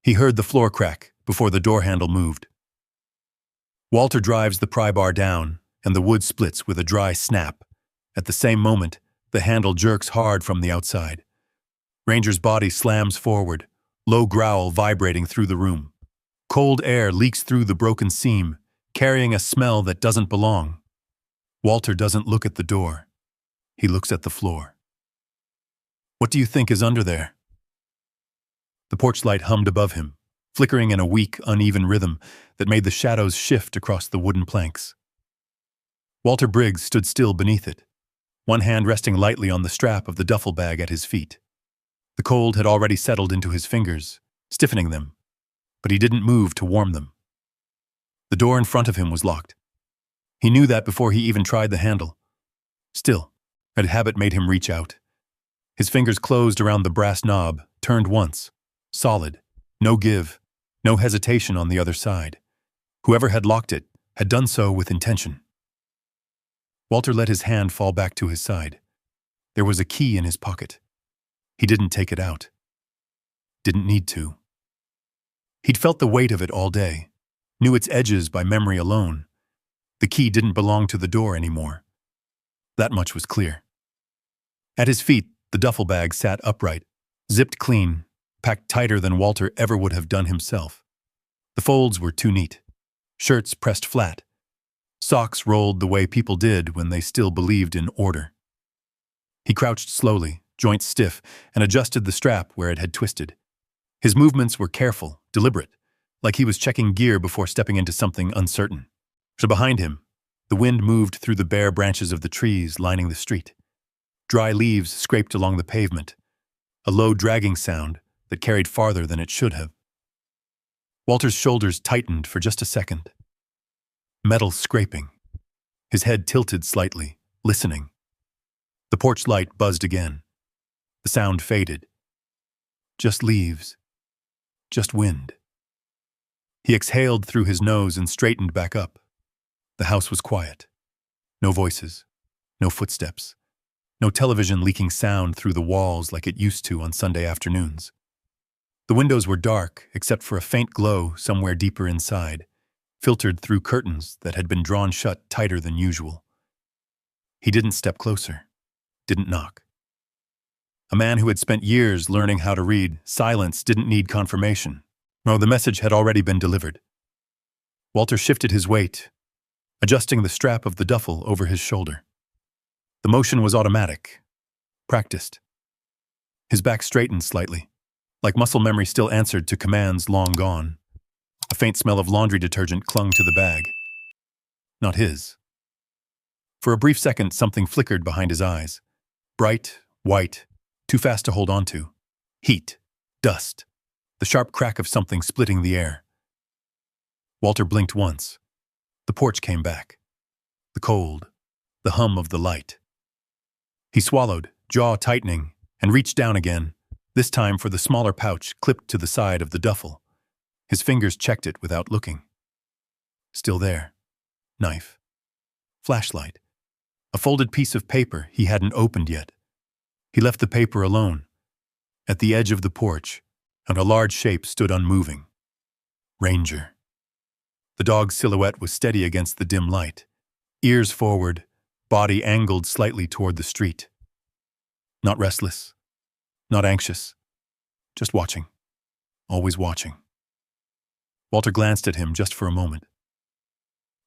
He heard the floor crack before the door handle moved. Walter drives the pry bar down, and the wood splits with a dry snap. At the same moment, the handle jerks hard from the outside. Ranger's body slams forward, low growl vibrating through the room. Cold air leaks through the broken seam, carrying a smell that doesn't belong. Walter doesn't look at the door. He looks at the floor. What do you think is under there? The porch light hummed above him, flickering in a weak, uneven rhythm that made the shadows shift across the wooden planks. Walter Briggs stood still beneath it, one hand resting lightly on the strap of the duffel bag at his feet. The cold had already settled into his fingers, stiffening them, but he didn't move to warm them. The door in front of him was locked. He knew that before he even tried the handle. Still, a habit made him reach out. His fingers closed around the brass knob, turned once. Solid. No give. No hesitation on the other side. Whoever had locked it had done so with intention. Walter let his hand fall back to his side. There was a key in his pocket. He didn't take it out. Didn't need to. He'd felt the weight of it all day, knew its edges by memory alone. The key didn't belong to the door anymore. That much was clear. At his feet, the duffel bag sat upright, zipped clean, packed tighter than Walter ever would have done himself. The folds were too neat. Shirts pressed flat. Socks rolled the way people did when they still believed in order. He crouched slowly, joints stiff, and adjusted the strap where it had twisted. His movements were careful, deliberate, like he was checking gear before stepping into something uncertain. So behind him, the wind moved through the bare branches of the trees lining the street. Dry leaves scraped along the pavement, a low dragging sound that carried farther than it should have. Walter's shoulders tightened for just a second. Metal scraping. His head tilted slightly, listening. The porch light buzzed again. The sound faded. Just leaves. Just wind. He exhaled through his nose and straightened back up. The house was quiet. No voices. No footsteps. No television leaking sound through the walls like it used to on Sunday afternoons. The windows were dark, except for a faint glow somewhere deeper inside, filtered through curtains that had been drawn shut tighter than usual. He didn't step closer. Didn't knock. A man who had spent years learning how to read silence didn't need confirmation. No, the message had already been delivered. Walter shifted his weight, adjusting the strap of the duffel over his shoulder. The motion was automatic, practiced. His back straightened slightly, like muscle memory still answered to commands long gone. A faint smell of laundry detergent clung to the bag. Not his. For a brief second, something flickered behind his eyes. Bright, white, too fast to hold on to. Heat, dust, the sharp crack of something splitting the air. Walter blinked once. The porch came back. The cold, the hum of the light. He swallowed, jaw tightening, and reached down again, this time for the smaller pouch clipped to the side of the duffel. His fingers checked it without looking. Still there. Knife. Flashlight. A folded piece of paper he hadn't opened yet. He left the paper alone. At the edge of the porch, and a large shape stood unmoving. Ranger. The dog's silhouette was steady against the dim light. Ears forward, body angled slightly toward the street. Not restless. Not anxious. Just watching. Always watching. Walter glanced at him just for a moment.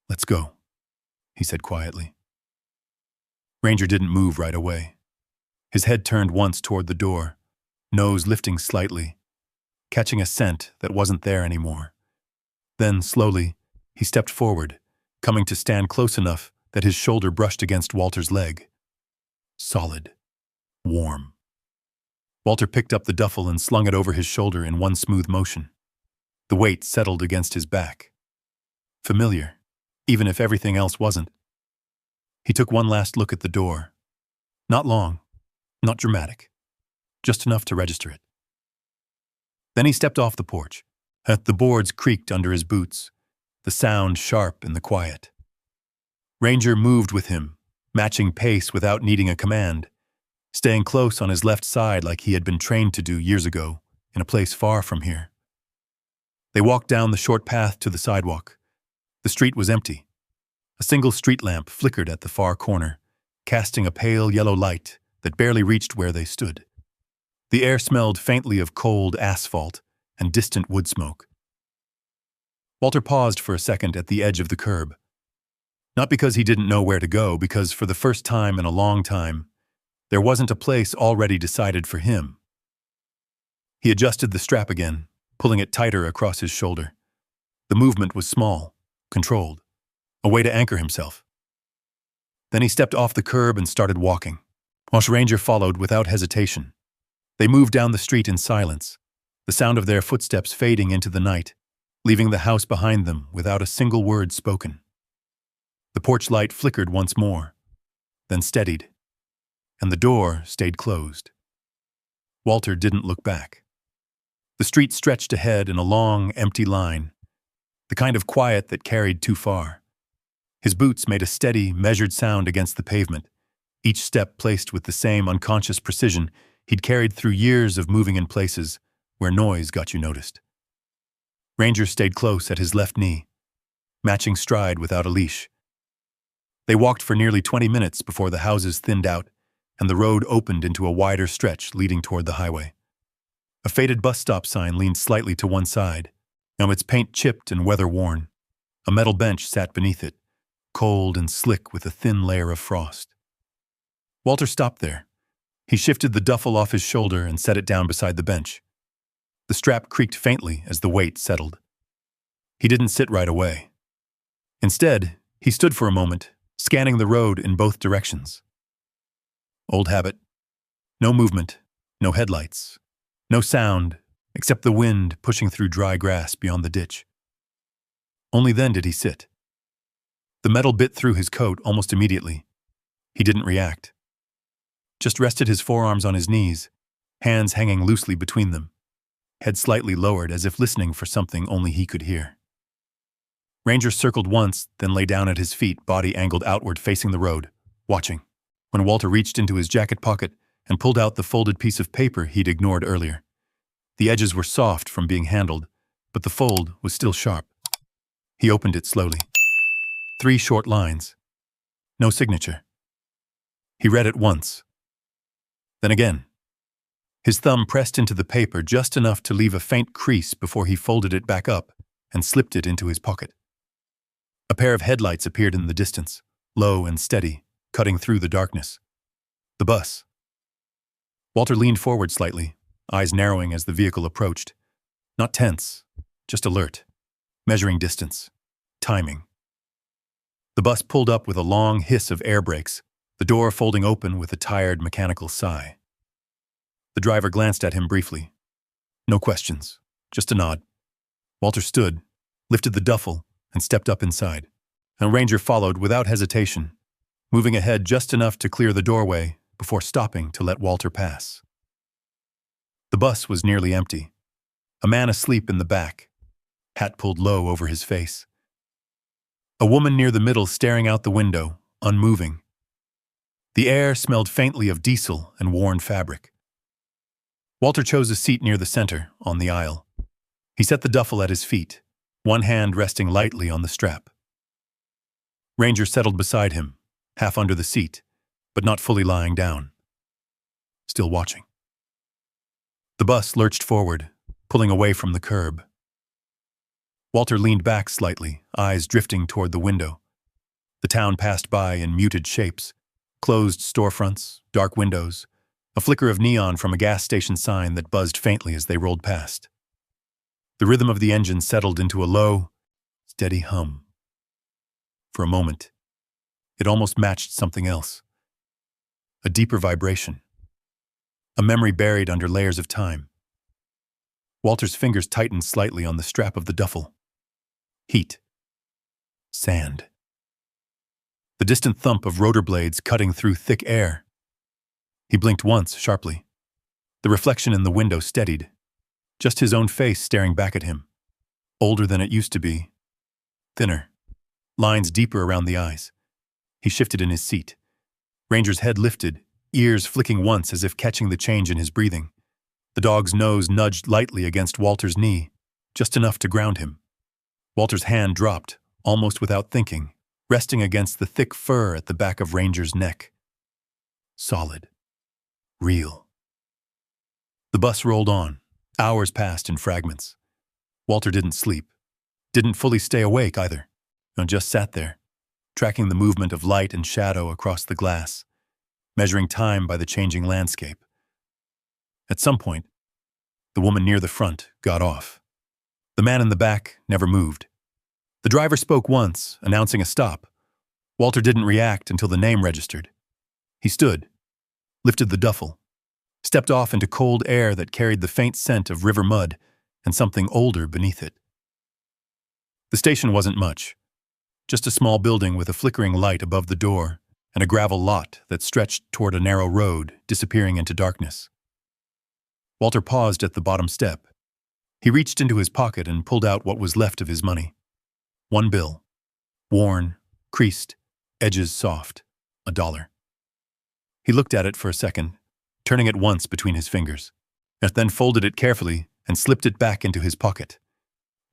"Let's go," he said quietly. Ranger didn't move right away. His head turned once toward the door, nose lifting slightly, catching a scent that wasn't there anymore. Then, slowly, he stepped forward, coming to stand close enough that his shoulder brushed against Walter's leg. Solid. Warm. Walter picked up the duffel and slung it over his shoulder in one smooth motion. The weight settled against his back. Familiar, even if everything else wasn't. He took one last look at the door. Not long, not dramatic, just enough to register it. Then he stepped off the porch. The boards creaked under his boots, the sound sharp in the quiet. Ranger moved with him, matching pace without needing a command, staying close on his left side like he had been trained to do years ago, in a place far from here. They walked down the short path to the sidewalk. The street was empty. A single street lamp flickered at the far corner, casting a pale yellow light that barely reached where they stood. The air smelled faintly of cold asphalt and distant wood smoke. Walter paused for a second at the edge of the curb. Not because he didn't know where to go, because for the first time in a long time, there wasn't a place already decided for him. He adjusted the strap again, pulling it tighter across his shoulder. The movement was small, controlled, a way to anchor himself. Then he stepped off the curb and started walking. Ranger followed without hesitation. They moved down the street in silence, the sound of their footsteps fading into the night, leaving the house behind them without a single word spoken. The porch light flickered once more, then steadied, and the door stayed closed. Walter didn't look back. The street stretched ahead in a long, empty line, the kind of quiet that carried too far. His boots made a steady, measured sound against the pavement, each step placed with the same unconscious precision he'd carried through years of moving in places where noise got you noticed. Ranger stayed close at his left knee, matching stride without a leash. They walked for nearly 20 minutes before the houses thinned out and the road opened into a wider stretch leading toward the highway. A faded bus stop sign leaned slightly to one side, now its paint chipped and weather-worn. A metal bench sat beneath it, cold and slick with a thin layer of frost. Walter stopped there. He shifted the duffel off his shoulder and set it down beside the bench. The strap creaked faintly as the weight settled. He didn't sit right away. Instead, he stood for a moment, scanning the road in both directions. Old habit. No movement, no headlights, no sound except the wind pushing through dry grass beyond the ditch. Only then did he sit. The metal bit through his coat almost immediately. He didn't react. Just rested his forearms on his knees, hands hanging loosely between them, head slightly lowered as if listening for something only he could hear. Ranger circled once, then lay down at his feet, body angled outward facing the road, watching, when Walter reached into his jacket pocket and pulled out the folded piece of paper he'd ignored earlier. The edges were soft from being handled, but the fold was still sharp. He opened it slowly. 3 short lines. No signature. He read it once. Then again. His thumb pressed into the paper just enough to leave a faint crease before he folded it back up and slipped it into his pocket. A pair of headlights appeared in the distance, low and steady, cutting through the darkness. The bus. Walter leaned forward slightly, eyes narrowing as the vehicle approached. Not tense, just alert, measuring distance, timing. The bus pulled up with a long hiss of air brakes, the door folding open with a tired mechanical sigh. The driver glanced at him briefly. No questions, just a nod. Walter stood, lifted the duffel, and stepped up inside. A ranger followed without hesitation, moving ahead just enough to clear the doorway before stopping to let Walter pass. The bus was nearly empty. A man asleep in the back, hat pulled low over his face. A woman near the middle staring out the window, unmoving. The air smelled faintly of diesel and worn fabric. Walter chose a seat near the center, on the aisle. He set the duffel at his feet, one hand resting lightly on the strap. Ranger settled beside him, half under the seat, but not fully lying down. Still watching. The bus lurched forward, pulling away from the curb. Walter leaned back slightly, eyes drifting toward the window. The town passed by in muted shapes, closed storefronts, dark windows, a flicker of neon from a gas station sign that buzzed faintly as they rolled past. The rhythm of the engine settled into a low, steady hum. For a moment, it almost matched something else. A deeper vibration. A memory buried under layers of time. Walter's fingers tightened slightly on the strap of the duffel. Heat. Sand. The distant thump of rotor blades cutting through thick air. He blinked once, sharply. The reflection in the window steadied. Just his own face staring back at him. Older than it used to be. Thinner. Lines deeper around the eyes. He shifted in his seat. Ranger's head lifted, ears flicking once as if catching the change in his breathing. The dog's nose nudged lightly against Walter's knee, just enough to ground him. Walter's hand dropped, almost without thinking, resting against the thick fur at the back of Ranger's neck. Solid. Real. The bus rolled on. Hours passed in fragments. Walter didn't sleep. Didn't fully stay awake either. No, just sat there, tracking the movement of light and shadow across the glass, measuring time by the changing landscape. At some point, the woman near the front got off. The man in the back never moved. The driver spoke once, announcing a stop. Walter didn't react until the name registered. He stood, lifted the duffel, stepped off into cold air that carried the faint scent of river mud and something older beneath it. The station wasn't much, just a small building with a flickering light above the door and a gravel lot that stretched toward a narrow road, disappearing into darkness. Walter paused at the bottom step. He reached into his pocket and pulled out what was left of his money. One bill. Worn, creased, edges soft. $1. He looked at it for a second, turning it once between his fingers, and then folded it carefully and slipped it back into his pocket.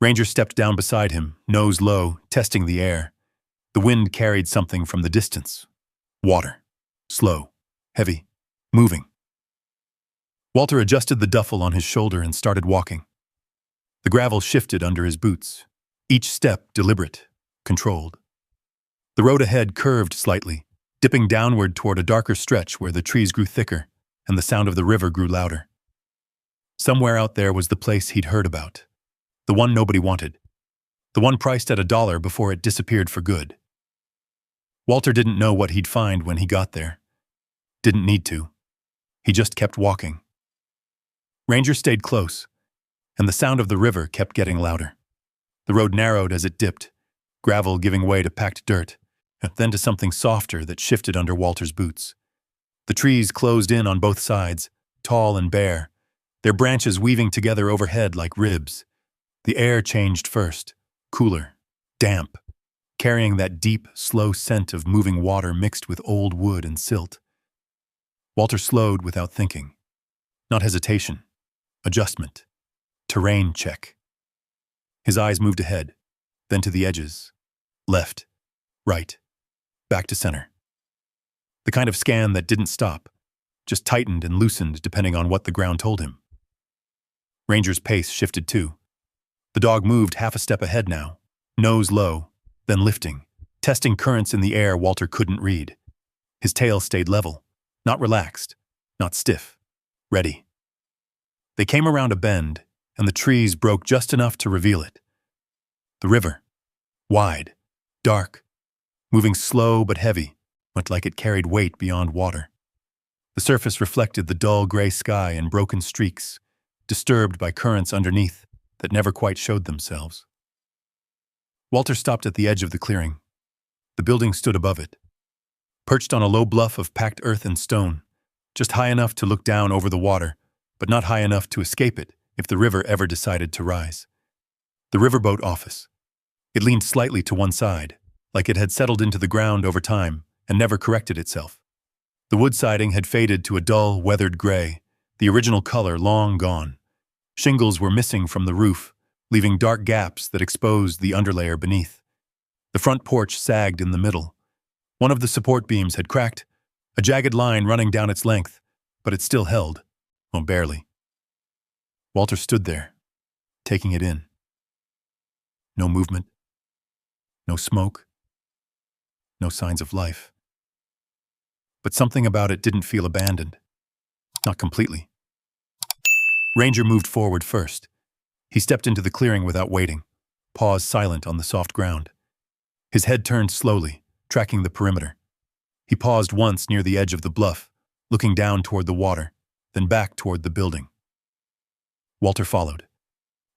Ranger stepped down beside him, nose low, testing the air. The wind carried something from the distance. Water. Slow. Heavy. Moving. Walter adjusted the duffel on his shoulder and started walking. The gravel shifted under his boots, each step deliberate, controlled. The road ahead curved slightly, dipping downward toward a darker stretch where the trees grew thicker and the sound of the river grew louder. Somewhere out there was the place he'd heard about, the one nobody wanted, the one priced at $1 before it disappeared for good. Walter didn't know what he'd find when he got there. Didn't need to. He just kept walking. Ranger stayed close, and the sound of the river kept getting louder. The road narrowed as it dipped, gravel giving way to packed dirt, and then to something softer that shifted under Walter's boots. The trees closed in on both sides, tall and bare, their branches weaving together overhead like ribs. The air changed first, cooler, damp, carrying that deep, slow scent of moving water mixed with old wood and silt. Walter slowed without thinking. Not hesitation. Adjustment. Terrain check. His eyes moved ahead, then to the edges. Left. Right. Back to center. The kind of scan that didn't stop, just tightened and loosened depending on what the ground told him. Ranger's pace shifted too. The dog moved half a step ahead now, nose low, then lifting, testing currents in the air Walter couldn't read. His tail stayed level, not relaxed, not stiff, ready. They came around a bend, and the trees broke just enough to reveal it. The river. Wide. Dark. Moving slow but heavy, much like it carried weight beyond water. The surface reflected the dull gray sky in broken streaks, disturbed by currents underneath that never quite showed themselves. Walter stopped at the edge of the clearing. The building stood above it, perched on a low bluff of packed earth and stone, just high enough to look down over the water, but not high enough to escape it if the river ever decided to rise. The Riverboat office. It leaned slightly to one side, like it had settled into the ground over time and never corrected itself. The wood siding had faded to a dull, weathered gray, the original color long gone. Shingles were missing from the roof, leaving dark gaps that exposed the underlayer beneath. The front porch sagged in the middle. One of the support beams had cracked, a jagged line running down its length, but it still held. Oh, barely. Walter stood there, taking it in. No movement. No smoke. No signs of life. But something about it didn't feel abandoned. Not completely. Ranger moved forward first. He stepped into the clearing without waiting, paused silent on the soft ground. His head turned slowly, tracking the perimeter. He paused once near the edge of the bluff, looking down toward the water, then back toward the building. Walter followed,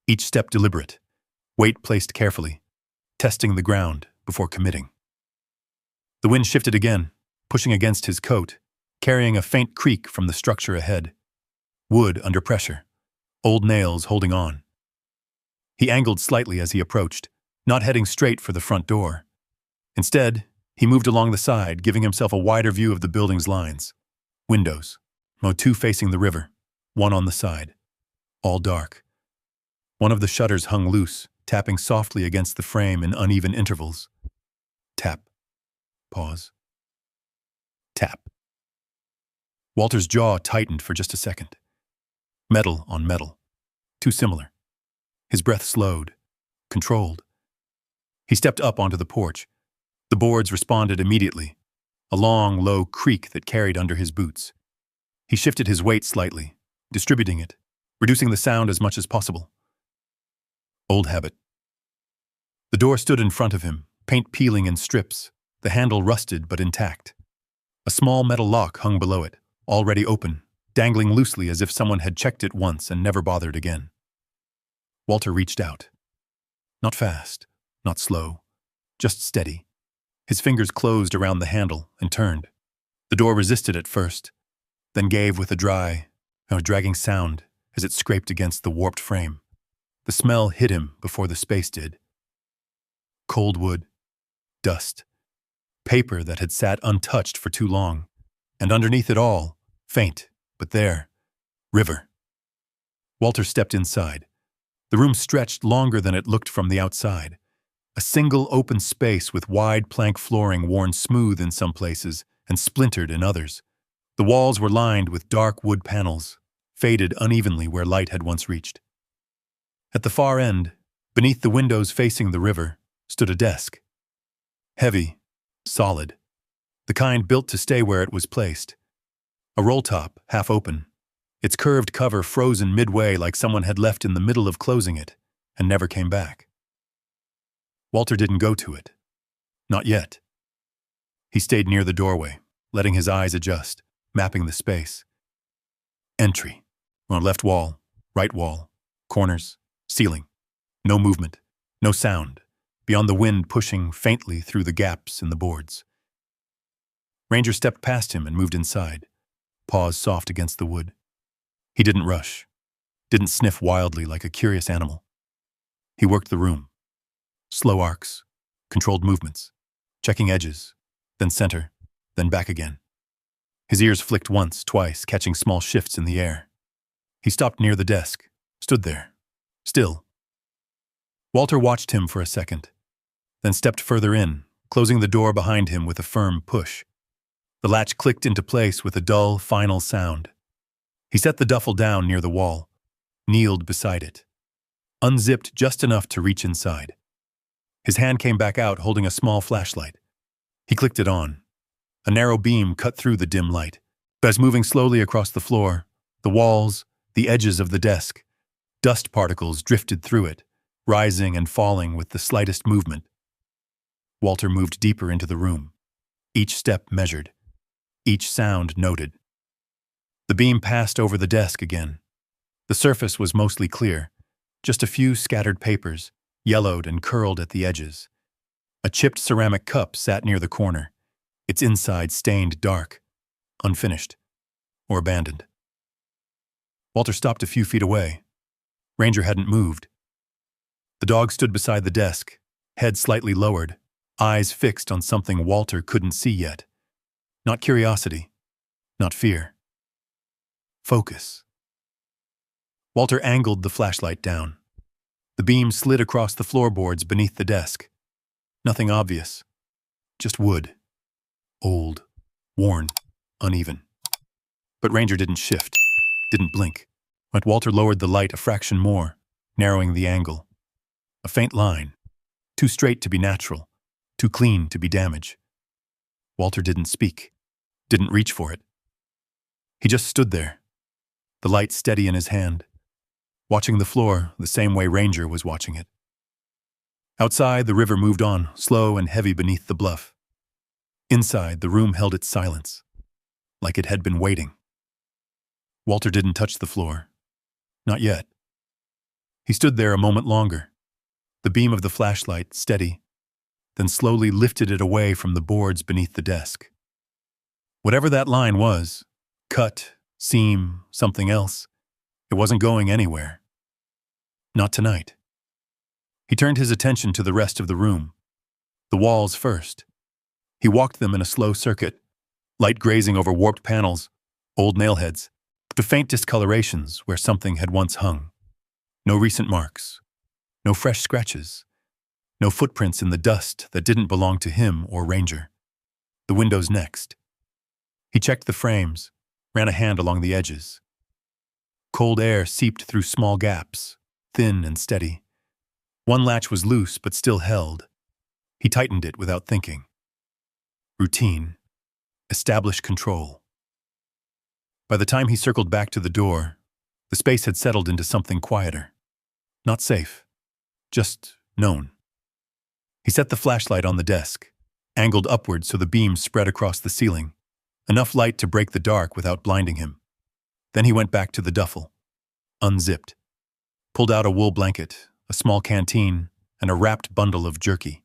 each step deliberate, weight placed carefully, testing the ground before committing. The wind shifted again, pushing against his coat, carrying a faint creak from the structure ahead. Wood under pressure, old nails holding on. He angled slightly as he approached, not heading straight for the front door. Instead, he moved along the side, giving himself a wider view of the building's lines. Windows. 2 facing the river, 1 on the side. All dark. One of the shutters hung loose, tapping softly against the frame in uneven intervals. Tap. Pause. Tap. Walter's jaw tightened for just a second. Metal on metal. Too similar. His breath slowed, controlled. He stepped up onto the porch. The boards responded immediately, a long, low creak that carried under his boots. He shifted his weight slightly, distributing it, reducing the sound as much as possible. Old habit. The door stood in front of him, paint peeling in strips, the handle rusted but intact. A small metal lock hung below it, already open, dangling loosely as if someone had checked it once and never bothered again. Walter reached out. Not fast, not slow, just steady. His fingers closed around the handle and turned. The door resisted at first, then gave with a dragging sound as it scraped against the warped frame. The smell hit him before the space did. Cold wood, dust, paper that had sat untouched for too long, and underneath it all, faint, but there, river. Walter stepped inside. The room stretched longer than it looked from the outside. A single open space with wide plank flooring worn smooth in some places and splintered in others. The walls were lined with dark wood panels, faded unevenly where light had once reached. At the far end, beneath the windows facing the river, stood a desk. Heavy, solid, the kind built to stay where it was placed. A roll top, half open, its curved cover frozen midway like someone had left in the middle of closing it and never came back. Walter didn't go to it. Not yet. He stayed near the doorway, letting his eyes adjust, mapping the space. Entry. On left wall, right wall, corners, ceiling. No movement, no sound, beyond the wind pushing faintly through the gaps in the boards. Ranger stepped past him and moved inside, paws soft against the wood. He didn't rush, didn't sniff wildly like a curious animal. He worked the room. Slow arcs, controlled movements, checking edges, then center, then back again. His ears flicked once, twice, catching small shifts in the air. He stopped near the desk, stood there, still. Walter watched him for a second, then stepped further in, closing the door behind him with a firm push. The latch clicked into place with a dull, final sound. He set the duffel down near the wall, kneeled beside it, unzipped just enough to reach inside. His hand came back out holding a small flashlight. He clicked it on. A narrow beam cut through the dim light. As moving slowly across the floor, the walls, the edges of the desk, dust particles drifted through it, rising and falling with the slightest movement. Walter moved deeper into the room, each step measured, each sound noted. The beam passed over the desk again. The surface was mostly clear, just a few scattered papers, yellowed and curled at the edges. A chipped ceramic cup sat near the corner, its inside stained dark, unfinished, or abandoned. Walter stopped a few feet away. Ranger hadn't moved. The dog stood beside the desk, head slightly lowered, eyes fixed on something Walter couldn't see yet. Not curiosity, not fear. Focus. Walter angled the flashlight down. The beam slid across the floorboards beneath the desk. Nothing obvious. Just wood. Old. Worn. Uneven. But Ranger didn't shift. Didn't blink. But Walter lowered the light a fraction more, narrowing the angle. A faint line. Too straight to be natural. Too clean to be damage. Walter didn't speak. Didn't reach for it. He just stood there. The light steady in his hand, watching the floor the same way Ranger was watching it. Outside, the river moved on, slow and heavy beneath the bluff. Inside, the room held its silence, like it had been waiting. Walter didn't touch the floor. Not yet. He stood there a moment longer, the beam of the flashlight steady, then slowly lifted it away from the boards beneath the desk. Whatever that line was, cut, seam, something else, it wasn't going anywhere. Not tonight. He turned his attention to the rest of the room. The walls first. He walked them in a slow circuit, light grazing over warped panels, old nailheads, to faint discolorations where something had once hung. No recent marks. No fresh scratches. No footprints in the dust that didn't belong to him or Ranger. The windows next. He checked the frames, ran a hand along the edges. Cold air seeped through small gaps, thin and steady. One latch was loose but still held. He tightened it without thinking. Routine. Established control. By the time he circled back to the door, the space had settled into something quieter. Not safe. Just known. He set the flashlight on the desk, angled upward so the beam spread across the ceiling, enough light to break the dark without blinding him. Then he went back to the duffel, unzipped, pulled out a wool blanket, a small canteen, and a wrapped bundle of jerky.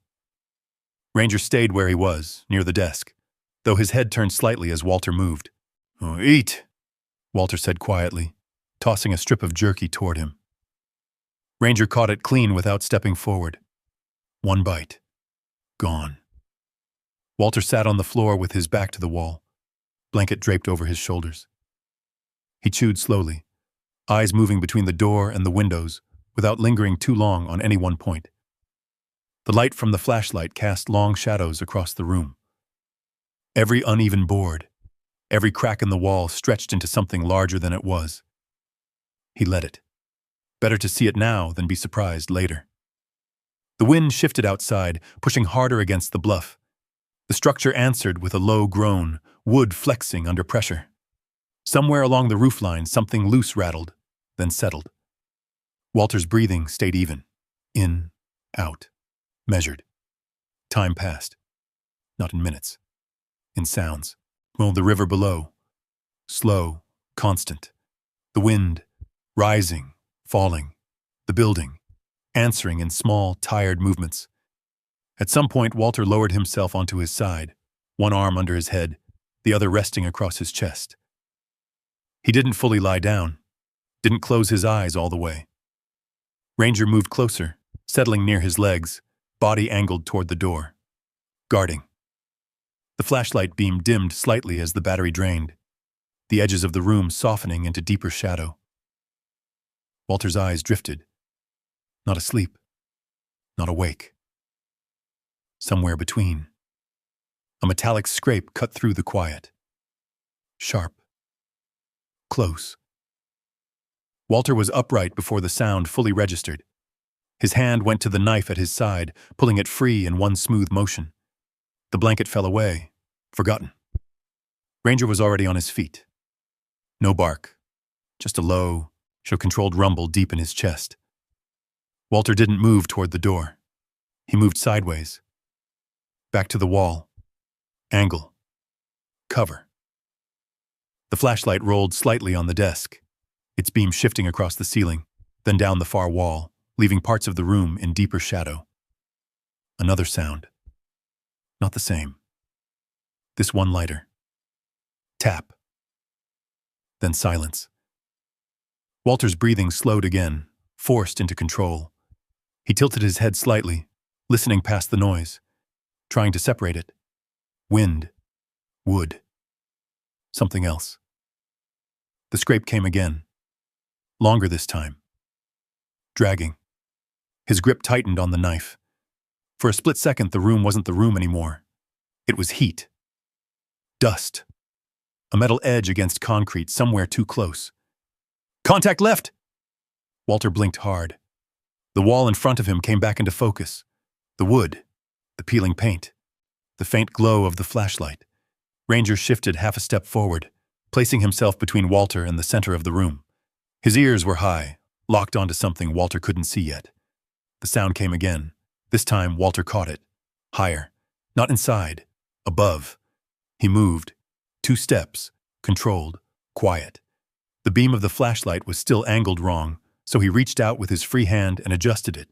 Ranger stayed where he was, near the desk, though his head turned slightly as Walter moved. "Oh, eat," Walter said quietly, tossing a strip of jerky toward him. Ranger caught it clean without stepping forward. One bite. Gone. Walter sat on the floor with his back to the wall, blanket draped over his shoulders. He chewed slowly, eyes moving between the door and the windows without lingering too long on any one point. The light from the flashlight cast long shadows across the room. Every uneven board, every crack in the wall stretched into something larger than it was. He let it. Better to see it now than be surprised later. The wind shifted outside, pushing harder against the bluff. The structure answered with a low groan, wood flexing under pressure. Somewhere along the roofline, something loose rattled, then settled. Walter's breathing stayed even. In, out, measured. Time passed. Not in minutes. In sounds. Oh, the river below. Slow, constant. The wind, rising, falling. The building, answering in small, tired movements. At some point, Walter lowered himself onto his side, one arm under his head, the other resting across his chest. He didn't fully lie down, didn't close his eyes all the way. Ranger moved closer, settling near his legs, body angled toward the door. Guarding. The flashlight beam dimmed slightly as the battery drained, the edges of the room softening into deeper shadow. Walter's eyes drifted. Not asleep. Not awake. Somewhere between. A metallic scrape cut through the quiet. Sharp. Close. Walter was upright before the sound fully registered. His hand went to the knife at his side, pulling it free in one smooth motion. The blanket fell away, forgotten. Ranger was already on his feet. No bark, just a low, controlled rumble deep in his chest. Walter didn't move toward the door. He moved sideways. Back to the wall. Angle. Cover. The flashlight rolled slightly on the desk, its beam shifting across the ceiling, then down the far wall, leaving parts of the room in deeper shadow. Another sound. Not the same. This one lighter. Tap. Then silence. Walter's breathing slowed again, forced into control. He tilted his head slightly, listening past the noise, trying to separate it. Wind. Wood. Something else. The scrape came again. Longer this time. Dragging. His grip tightened on the knife. For a split second, the room wasn't the room anymore. It was heat. Dust. A metal edge against concrete somewhere too close. Contact left! Walter blinked hard. The wall in front of him came back into focus. The wood. The peeling paint. The faint glow of the flashlight. Ranger shifted half a step forward, placing himself between Walter and the center of the room. His ears were high, locked onto something Walter couldn't see yet. The sound came again. This time, Walter caught it. Higher. Not inside. Above. He moved. 2 steps. Controlled. Quiet. The beam of the flashlight was still angled wrong, so he reached out with his free hand and adjusted it,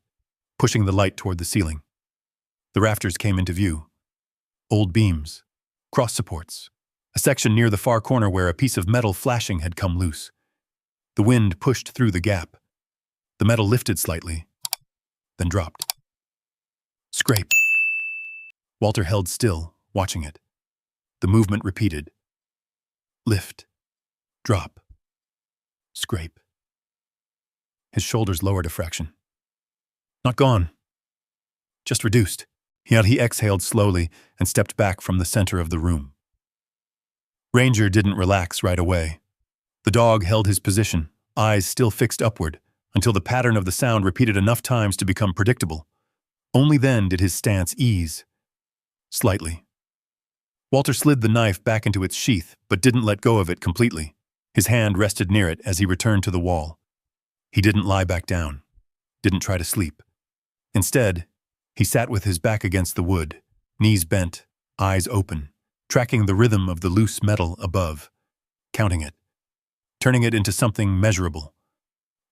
pushing the light toward the ceiling. The rafters came into view. Old beams. Cross supports. A section near the far corner where a piece of metal flashing had come loose. The wind pushed through the gap. The metal lifted slightly, then dropped. Scrape. Walter held still, watching it. The movement repeated. Lift. Drop. Scrape. His shoulders lowered a fraction. Not gone. Just reduced. Yet he exhaled slowly and stepped back from the center of the room. Ranger didn't relax right away. The dog held his position, eyes still fixed upward, until the pattern of the sound repeated enough times to become predictable. Only then did his stance ease. Slightly. Walter slid the knife back into its sheath, but didn't let go of it completely. His hand rested near it as he returned to the wall. He didn't lie back down. Didn't try to sleep. Instead, he sat with his back against the wood, knees bent, eyes open, tracking the rhythm of the loose metal above, counting it, turning it into something measurable,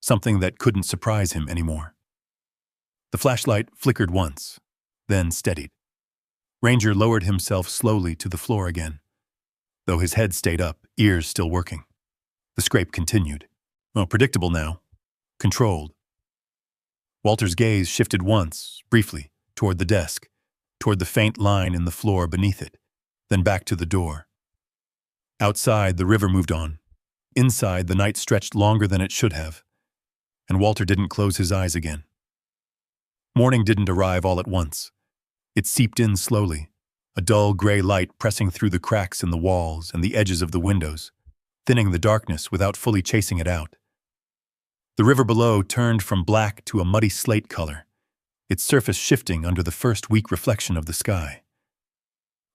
something that couldn't surprise him anymore. The flashlight flickered once, then steadied. Ranger lowered himself slowly to the floor again, though his head stayed up, ears still working. The scrape continued. Well, predictable now. Controlled. Walter's gaze shifted once, briefly, toward the desk, toward the faint line in the floor beneath it, then back to the door. Outside, the river moved on. Inside, the night stretched longer than it should have, and Walter didn't close his eyes again. Morning didn't arrive all at once. It seeped in slowly, a dull gray light pressing through the cracks in the walls and the edges of the windows, thinning the darkness without fully chasing it out. The river below turned from black to a muddy slate color, its surface shifting under the first weak reflection of the sky.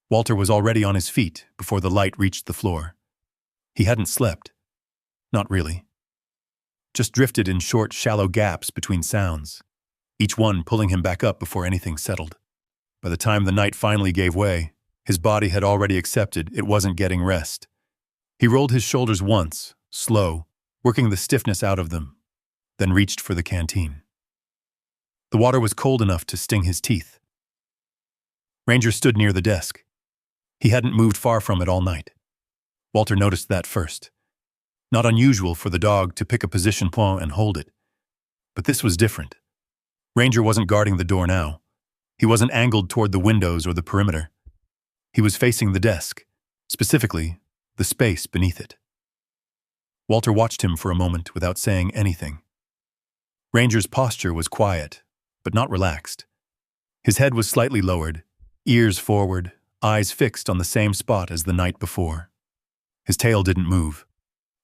Walter was already on his feet before the light reached the floor. He hadn't slept. Not really. Just drifted in short, shallow gaps between sounds, each one pulling him back up before anything settled. By the time the night finally gave way, his body had already accepted it wasn't getting rest. He rolled his shoulders once, slow, working the stiffness out of them, then reached for the canteen. The water was cold enough to sting his teeth. Ranger stood near the desk. He hadn't moved far from it all night. Walter noticed that first. Not unusual for the dog to pick a position point and hold it. But this was different. Ranger wasn't guarding the door now. He wasn't angled toward the windows or the perimeter. He was facing the desk, specifically the space beneath it. Walter watched him for a moment without saying anything. Ranger's posture was quiet, but not relaxed. His head was slightly lowered, ears forward, eyes fixed on the same spot as the night before. His tail didn't move.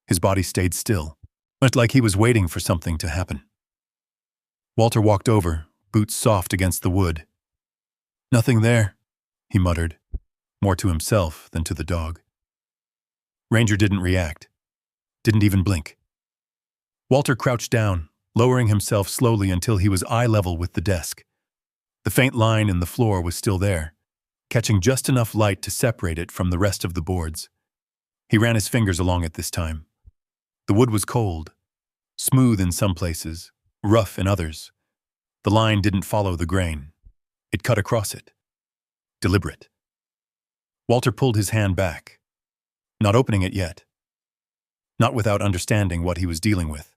His body stayed still, much like he was waiting for something to happen. Walter walked over, boots soft against the wood. "Nothing there," he muttered, more to himself than to the dog. Ranger didn't react, didn't even blink. Walter crouched down, lowering himself slowly until he was eye level with the desk. The faint line in the floor was still there, catching just enough light to separate it from the rest of the boards. He ran his fingers along it this time. The wood was cold, smooth in some places, rough in others. The line didn't follow the grain. It cut across it. Deliberate. Walter pulled his hand back, not opening it yet. Not without understanding what he was dealing with.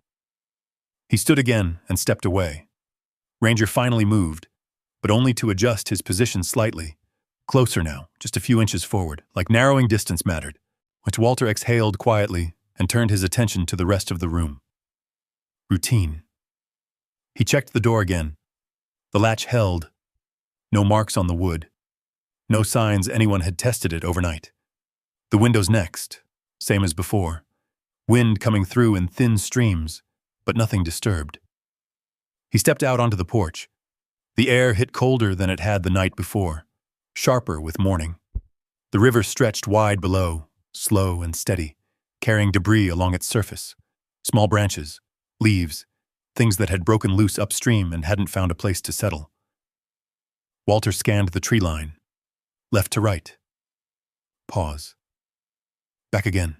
He stood again and stepped away. Ranger finally moved, but only to adjust his position slightly. Closer now, just a few inches forward, like narrowing distance mattered, which Walter exhaled quietly and turned his attention to the rest of the room. Routine. He checked the door again. The latch held. No marks on the wood. No signs anyone had tested it overnight. The windows next, same as before. Wind coming through in thin streams, but nothing disturbed. He stepped out onto the porch. The air hit colder than it had the night before, sharper with morning. The river stretched wide below, slow and steady, carrying debris along its surface. Small branches, leaves, things that had broken loose upstream and hadn't found a place to settle. Walter scanned the tree line, left to right. Pause. Back again.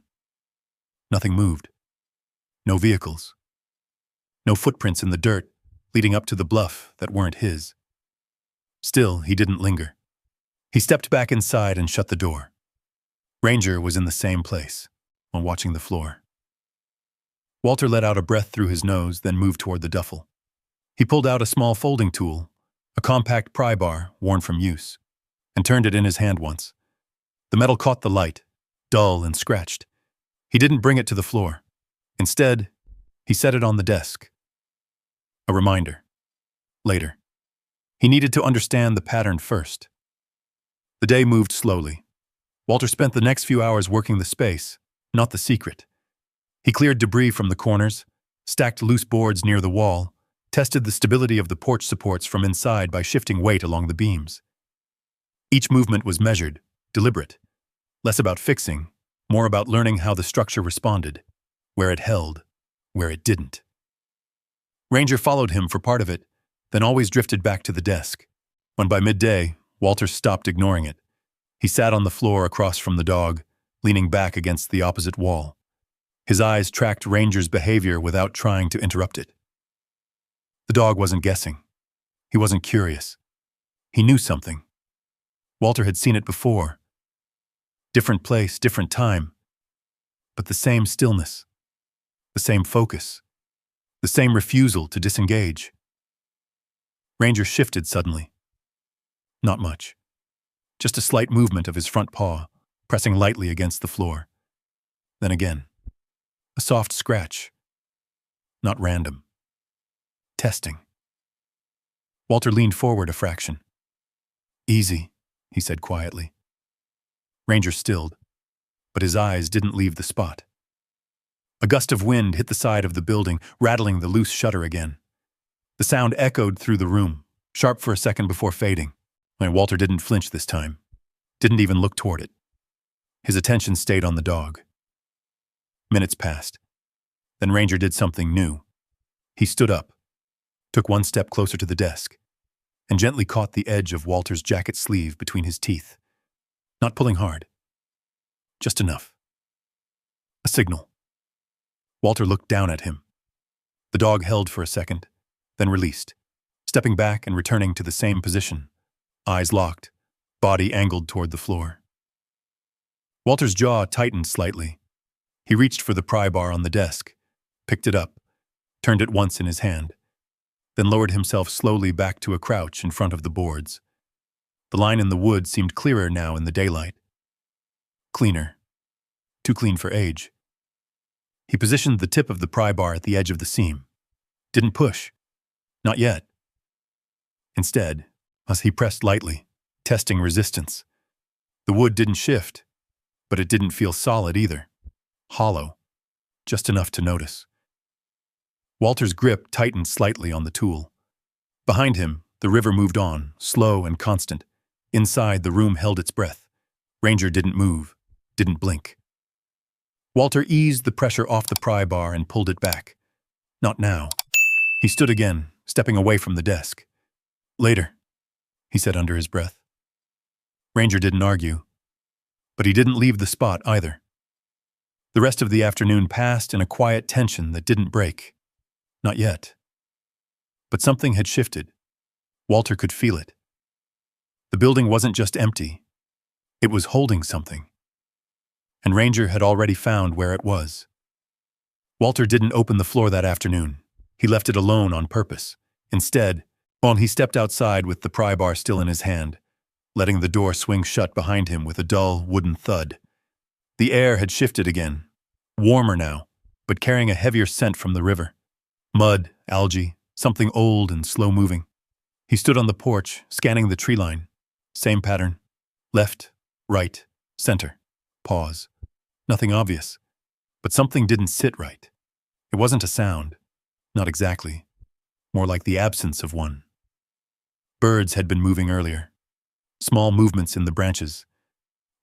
Nothing moved. No vehicles. No footprints in the dirt leading up to the bluff that weren't his. Still, he didn't linger. He stepped back inside and shut the door. Ranger was in the same place, while watching the floor. Walter let out a breath through his nose, then moved toward the duffel. He pulled out a small folding tool, a compact pry bar worn from use, and turned it in his hand once. The metal caught the light, dull and scratched. He didn't bring it to the floor. Instead, he set it on the desk, A reminder. Later. He needed to understand the pattern first. The day moved slowly. Walter spent the next few hours working the space, not the secret. He cleared debris from the corners, stacked loose boards near the wall, tested the stability of the porch supports from inside by shifting weight along the beams. Each movement was measured, deliberate. Less about fixing, more about learning how the structure responded, where it held, where it didn't. Ranger followed him for part of it, then always drifted back to the desk. When by midday, Walter stopped ignoring it. He sat on the floor across from the dog, leaning back against the opposite wall. His eyes tracked Ranger's behavior without trying to interrupt it. The dog wasn't guessing. He wasn't curious. He knew something. Walter had seen it before. Different place, different time. But the same stillness. The same focus. The same refusal to disengage. Ranger shifted suddenly. Not much. Just a slight movement of his front paw, pressing lightly against the floor. Then again. A soft scratch. Not random. Testing. Walter leaned forward a fraction. Easy, he said quietly. Ranger stilled, but his eyes didn't leave the spot. A gust of wind hit the side of the building, rattling the loose shutter again. The sound echoed through the room, sharp for a second before fading. And Walter didn't flinch this time. Didn't even look toward it. His attention stayed on the dog. Minutes passed. Then Ranger did something new. He stood up, took one step closer to the desk, and gently caught the edge of Walter's jacket sleeve between his teeth. Not pulling hard. Just enough. A signal. Walter looked down at him. The dog held for a second, then released, stepping back and returning to the same position, eyes locked, body angled toward the floor. Walter's jaw tightened slightly. He reached for the pry bar on the desk, picked it up, turned it once in his hand, then lowered himself slowly back to a crouch in front of the boards. The line in the wood seemed clearer now in the daylight. Cleaner. Too clean for age. He positioned the tip of the pry bar at the edge of the seam. Didn't push. Not yet. Instead, as he pressed lightly, testing resistance. The wood didn't shift, but it didn't feel solid either. Hollow. Just enough to notice. Walter's grip tightened slightly on the tool. Behind him, the river moved on, slow and constant. Inside, the room held its breath. Ranger didn't move, didn't blink. Walter eased the pressure off the pry bar and pulled it back. Not now. He stood again, stepping away from the desk. Later, he said under his breath. Ranger didn't argue, but he didn't leave the spot either. The rest of the afternoon passed in a quiet tension that didn't break. Not yet. But something had shifted. Walter could feel it. The building wasn't just empty. It was holding something. And Ranger had already found where it was. Walter didn't open the floor that afternoon. He left it alone on purpose. Instead, he stepped outside with the pry bar still in his hand, letting the door swing shut behind him with a dull, wooden thud. The air had shifted again, warmer now, but carrying a heavier scent from the river. Mud, algae, something old and slow-moving. He stood on the porch, scanning the tree line. Same pattern. Left, right, center. Pause. Nothing obvious. But something didn't sit right. It wasn't a sound. Not exactly. More like the absence of one. Birds had been moving earlier. Small movements in the branches.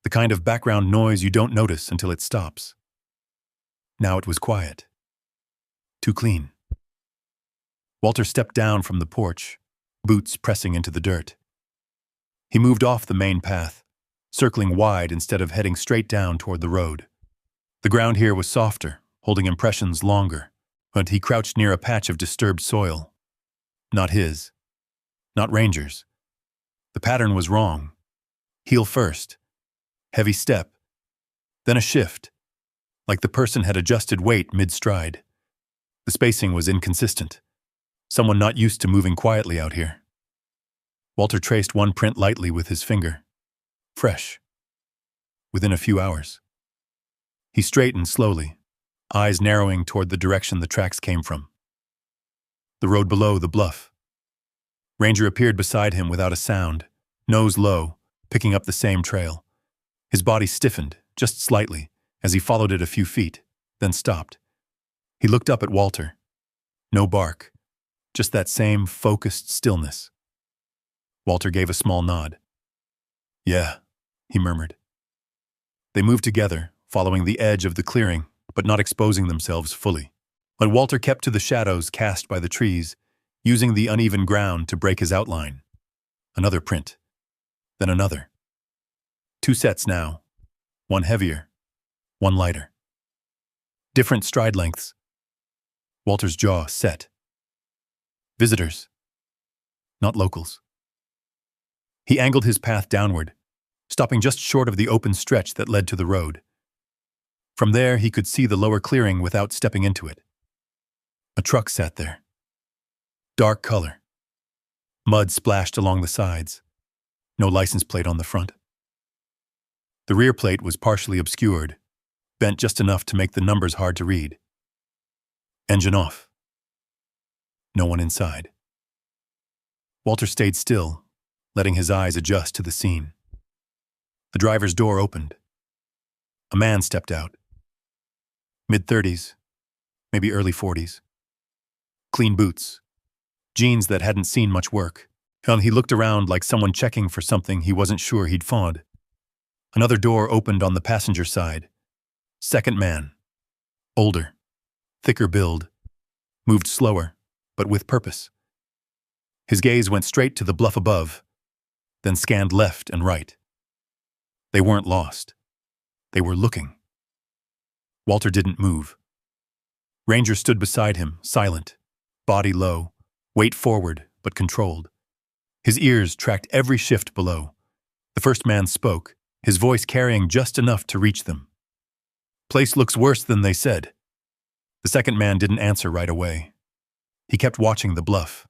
The kind of background noise you don't notice until it stops. Now it was quiet. Too clean. Walter stepped down from the porch, boots pressing into the dirt. He moved off the main path, circling wide instead of heading straight down toward the road. The ground here was softer, holding impressions longer, but he crouched near a patch of disturbed soil. Not his. Not Ranger's. The pattern was wrong. Heel first. Heavy step. Then a shift, like the person had adjusted weight mid-stride. The spacing was inconsistent. Someone not used to moving quietly out here. Walter traced one print lightly with his finger. Fresh. Within a few hours. He straightened slowly, eyes narrowing toward the direction the tracks came from. the road below the bluff. Ranger appeared beside him without a sound, nose low, picking up the same trail. His body stiffened, just slightly, as he followed it a few feet, then stopped. He looked up at Walter. No bark, just that same focused stillness. Walter gave a small nod. "Yeah," he murmured. They moved together, following the edge of the clearing, but not exposing themselves fully. But Walter kept to the shadows cast by the trees, using the uneven ground to break his outline. Another print. Then another. 2 sets now. One heavier, one lighter. Different stride lengths. Walter's jaw set. Visitors. Not locals. He angled his path downward, stopping just short of the open stretch that led to the road. From there, he could see the lower clearing without stepping into it. A truck sat there. Dark color. Mud splashed along the sides. No license plate on the front. The rear plate was partially obscured, bent just enough to make the numbers hard to read. Engine off. No one inside. Walter stayed still, letting his eyes adjust to the scene. The driver's door opened. A man stepped out. Mid-30s, maybe early 40s. Clean boots. Jeans that hadn't seen much work. And he looked around like someone checking for something he wasn't sure he'd found. Another door opened on the passenger side. Second man. Older. Thicker build. Moved slower, but with purpose. His gaze went straight to the bluff above, then scanned left and right. They weren't lost. They were looking. Walter didn't move. Ranger stood beside him, silent, body low, weight forward, but controlled. His ears tracked every shift below. The first man spoke, his voice carrying just enough to reach them. "Place looks worse than they said." The second man didn't answer right away. He kept watching the bluff.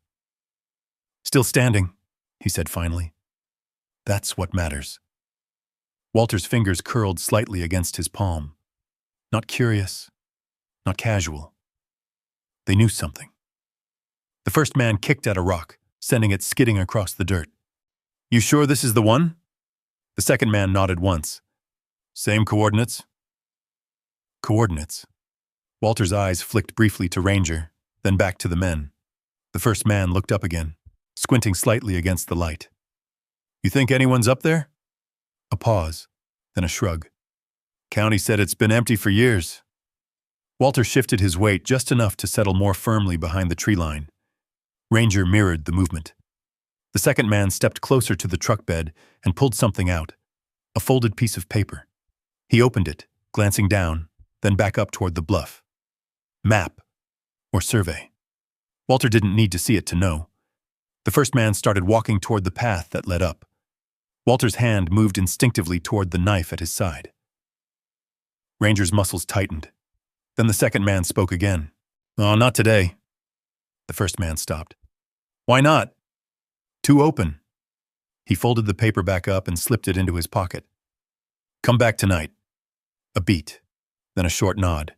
"Still standing," he said finally. "That's what matters." Walter's fingers curled slightly against his palm. Not curious, not casual. They knew something. The first man kicked at a rock, sending it skidding across the dirt. "You sure this is the one?" The second man nodded once. "Same coordinates?" Coordinates. Walter's eyes flicked briefly to Ranger, then back to the men. The first man looked up again, squinting slightly against the light. "You think anyone's up there?" A pause, then a shrug. "County said it's been empty for years." Walter shifted his weight just enough to settle more firmly behind the tree line. Ranger mirrored the movement. The second man stepped closer to the truck bed and pulled something out, a folded piece of paper. He opened it, glancing down, then back up toward the bluff. Map, or survey. Walter didn't need to see it to know. The first man started walking toward the path that led up. Walter's hand moved instinctively toward the knife at his side. Ranger's muscles tightened. Then the second man spoke again. "Oh, not today." The first man stopped. "Why not?" "Too open." He folded the paper back up and slipped it into his pocket. "Come back tonight." A beat, then a short nod.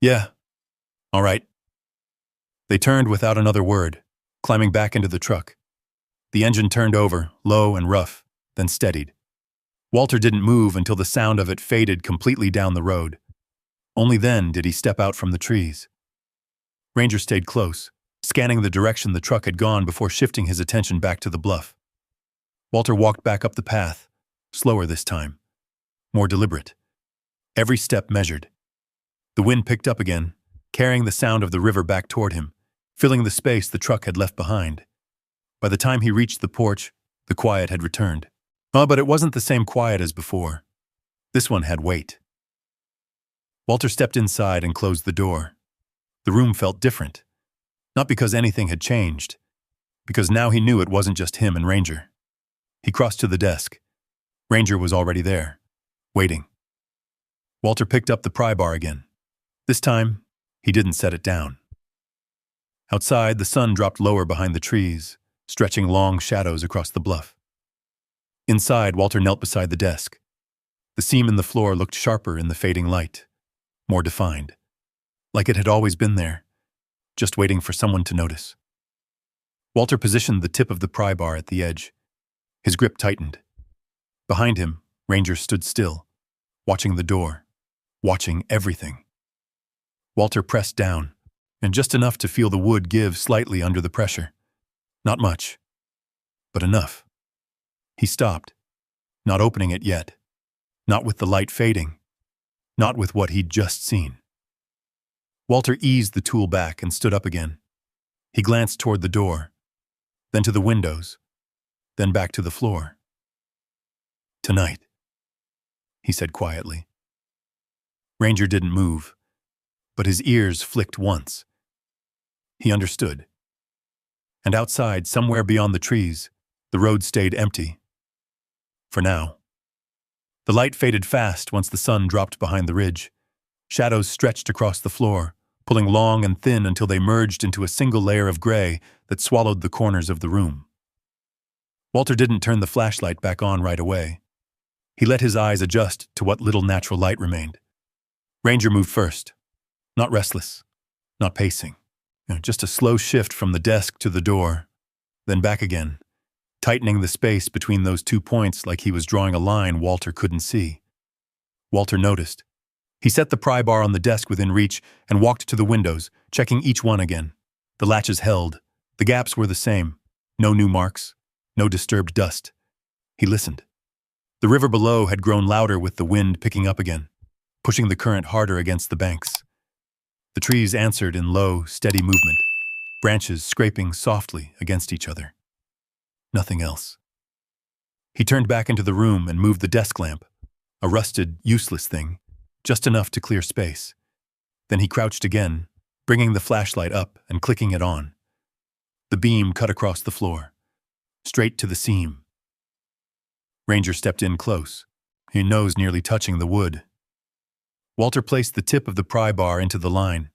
"Yeah. All right." They turned without another word, climbing back into the truck. The engine turned over, low and rough, then steadied. Walter didn't move until the sound of it faded completely down the road. Only then did he step out from the trees. Ranger stayed close, scanning the direction the truck had gone before shifting his attention back to the bluff. Walter walked back up the path, slower this time, more deliberate. Every step measured. The wind picked up again, carrying the sound of the river back toward him, filling the space the truck had left behind. By the time he reached the porch, the quiet had returned. But it wasn't the same quiet as before. This one had weight. Walter stepped inside and closed the door. The room felt different. Not because anything had changed, because now he knew it wasn't just him and Ranger. He crossed to the desk. Ranger was already there, waiting. Walter picked up the pry bar again. This time, he didn't set it down. Outside, the sun dropped lower behind the trees, stretching long shadows across the bluff. Inside, Walter knelt beside the desk. The seam in the floor looked sharper in the fading light, more defined, like it had always been there. just waiting for someone to notice. Walter positioned the tip of the pry bar at the edge. His grip tightened. Behind him, Ranger stood still, watching the door, watching everything. Walter pressed down, and just enough to feel the wood give slightly under the pressure. Not much, but enough. He stopped, not opening it yet, not with the light fading, not with what he'd just seen. Walter eased the tool back and stood up again. He glanced toward the door, then to the windows, then back to the floor. "Tonight," he said quietly. Ranger didn't move, but his ears flicked once. He understood. And outside, somewhere beyond the trees, the road stayed empty. For now. The light faded fast once the sun dropped behind the ridge. Shadows stretched across the floor, pulling long and thin until they merged into a single layer of gray that swallowed the corners of the room. Walter didn't turn the flashlight back on right away. He let his eyes adjust to what little natural light remained. Ranger moved first. Not restless, not pacing. Just a slow shift from the desk to the door, then back again, tightening the space between those 2 points like he was drawing a line Walter couldn't see. Walter noticed. He set the pry bar on the desk within reach and walked to the windows, checking each one again. The latches held. The gaps were the same. No new marks. No disturbed dust. He listened. The river below had grown louder with the wind picking up again, pushing the current harder against the banks. The trees answered in low, steady movement, branches scraping softly against each other. Nothing else. He turned back into the room and moved the desk lamp, a rusted, useless thing, just enough to clear space. Then he crouched again, bringing the flashlight up and clicking it on. The beam cut across the floor, straight to the seam. Ranger stepped in close, his nose nearly touching the wood. Walter placed the tip of the pry bar into the line.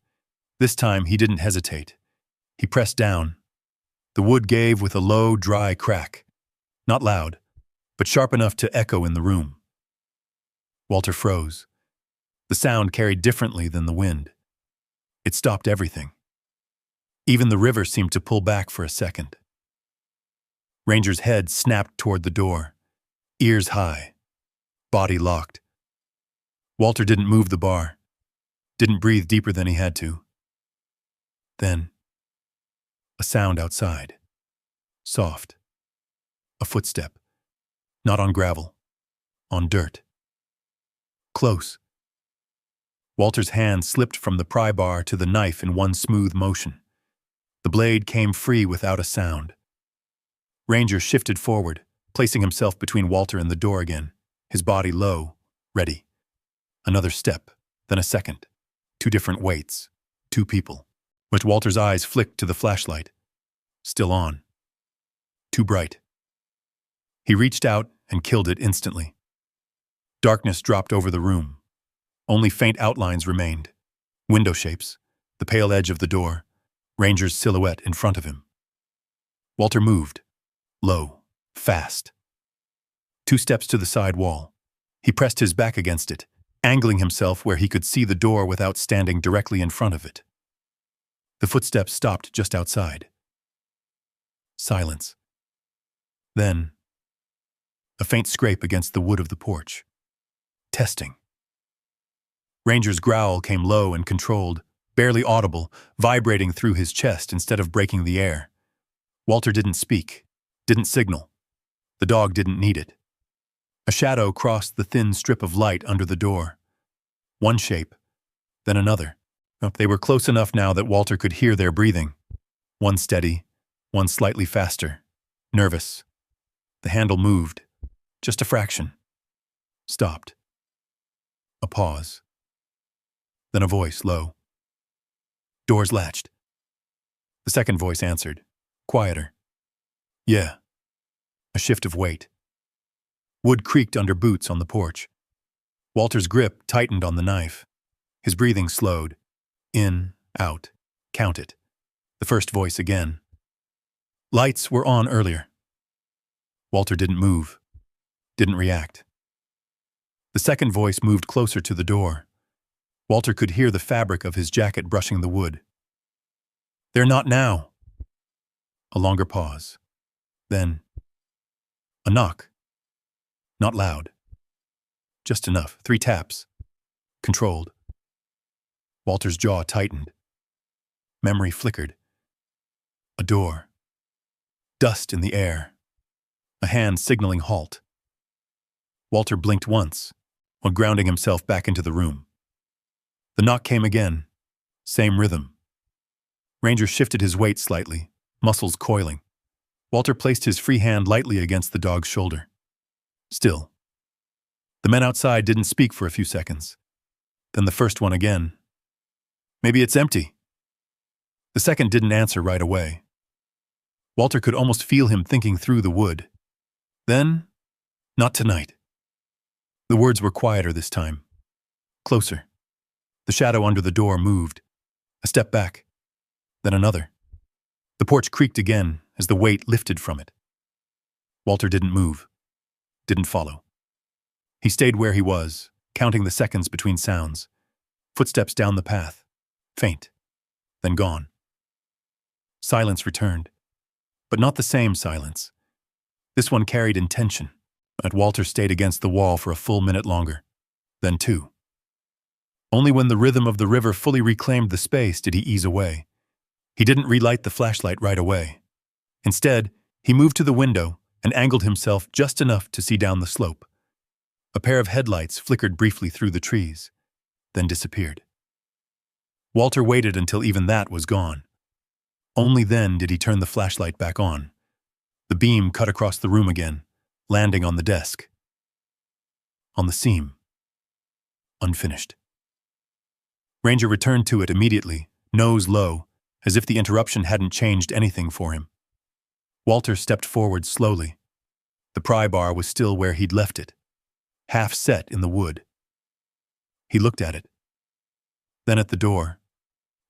This time he didn't hesitate. He pressed down. The wood gave with a low, dry crack. Not loud, but sharp enough to echo in the room. Walter froze. The sound carried differently than the wind. It stopped everything. Even the river seemed to pull back for a second. Ranger's head snapped toward the door, ears high, body locked. Walter didn't move the bar, didn't breathe deeper than he had to. Then, a sound outside. Soft. A footstep. Not on gravel. On dirt. Close. Walter's hand slipped from the pry bar to the knife in one smooth motion. The blade came free without a sound. Ranger shifted forward, placing himself between Walter and the door again, his body low, ready. Another step, then a second. 2 different weights. 2 people. But Walter's eyes flicked to the flashlight. Still on. Too bright. He reached out and killed it instantly. Darkness dropped over the room. Only faint outlines remained. Window shapes, the pale edge of the door, Ranger's silhouette in front of him. Walter moved. Low. Fast. 2 steps to the side wall. He pressed his back against it, angling himself where he could see the door without standing directly in front of it. The footsteps stopped just outside. Silence. Then, a faint scrape against the wood of the porch. Testing. Ranger's growl came low and controlled, barely audible, vibrating through his chest instead of breaking the air. Walter didn't speak, didn't signal. The dog didn't need it. A shadow crossed the thin strip of light under the door. One shape, then another. They were close enough now that Walter could hear their breathing. One steady, one slightly faster, nervous. The handle moved, just a fraction. Stopped. A pause. Then a voice, low. Doors latched. The second voice answered, quieter. Yeah. A shift of weight. Wood creaked under boots on the porch. Walter's grip tightened on the knife. His breathing slowed. In, out, count it. The first voice again. Lights were on earlier. Walter didn't move, didn't react. The second voice moved closer to the door. Walter could hear the fabric of his jacket brushing the wood. They're not now. A longer pause. Then, a knock. Not loud. Just enough. 3 taps. Controlled. Walter's jaw tightened. Memory flickered. A door. Dust in the air. A hand signaling halt. Walter blinked once, while grounding himself back into the room. The knock came again. Same rhythm. Ranger shifted his weight slightly, muscles coiling. Walter placed his free hand lightly against the dog's shoulder. Still. The men outside didn't speak for a few seconds. Then the first one again. Maybe it's empty. The second didn't answer right away. Walter could almost feel him thinking through the wood. Then, not tonight. The words were quieter this time. Closer. The shadow under the door moved. A step back. Then another. The porch creaked again as the weight lifted from it. Walter didn't move. Didn't follow. He stayed where he was, counting the seconds between sounds. Footsteps down the path. Faint. Then gone. Silence returned. But not the same silence. This one carried intention, and Walter stayed against the wall for a full minute longer. Then 2. Only when the rhythm of the river fully reclaimed the space did he ease away. He didn't relight the flashlight right away. Instead, he moved to the window and angled himself just enough to see down the slope. A pair of headlights flickered briefly through the trees, then disappeared. Walter waited until even that was gone. Only then did he turn the flashlight back on. The beam cut across the room again, landing on the desk. On the seam. Unfinished. Ranger returned to it immediately, nose low, as if the interruption hadn't changed anything for him. Walter stepped forward slowly. The pry bar was still where he'd left it, half set in the wood. He looked at it, then at the door,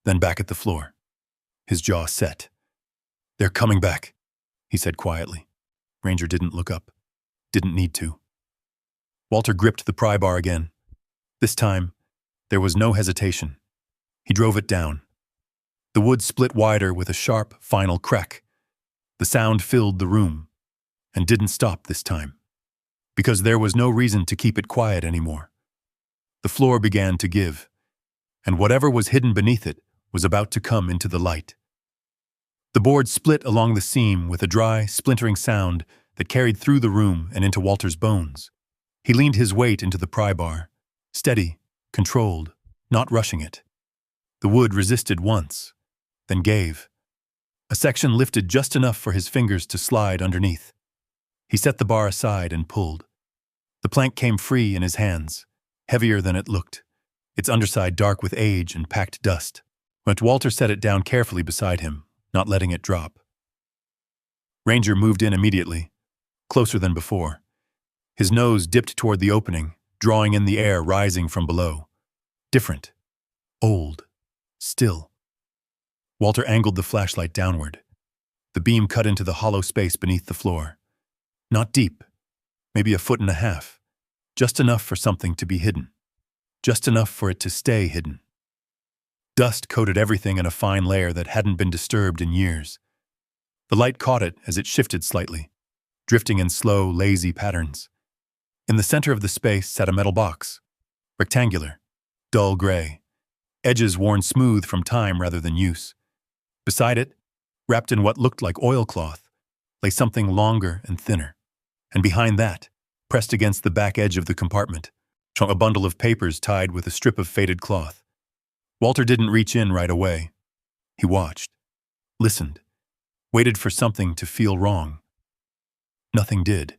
then back at the floor. His jaw set. "They're coming back," he said quietly. Ranger didn't look up. Didn't need to. Walter gripped the pry bar again. This time, there was no hesitation. He drove it down. The wood split wider with a sharp, final crack. The sound filled the room, and didn't stop this time, because there was no reason to keep it quiet anymore. The floor began to give, and whatever was hidden beneath it was about to come into the light. The board split along the seam with a dry, splintering sound that carried through the room and into Walter's bones. He leaned his weight into the pry bar, steady, controlled, not rushing it. The wood resisted once, then gave. A section lifted just enough for his fingers to slide underneath. He set the bar aside and pulled. The plank came free in his hands, heavier than it looked, its underside dark with age and packed dust. But Walter set it down carefully beside him, not letting it drop. Ranger moved in immediately, closer than before. His nose dipped toward the opening, drawing in the air rising from below. Different. Old. Still. Walter angled the flashlight downward. The beam cut into the hollow space beneath the floor. Not deep. Maybe 1.5 feet. Just enough for something to be hidden. Just enough for it to stay hidden. Dust coated everything in a fine layer that hadn't been disturbed in years. The light caught it as it shifted slightly, drifting in slow, lazy patterns. In the center of the space sat a metal box, rectangular, dull gray, edges worn smooth from time rather than use. Beside it, wrapped in what looked like oilcloth, lay something longer and thinner. And behind that, pressed against the back edge of the compartment, shone a bundle of papers tied with a strip of faded cloth. Walter didn't reach in right away. He watched, listened, waited for something to feel wrong. Nothing did.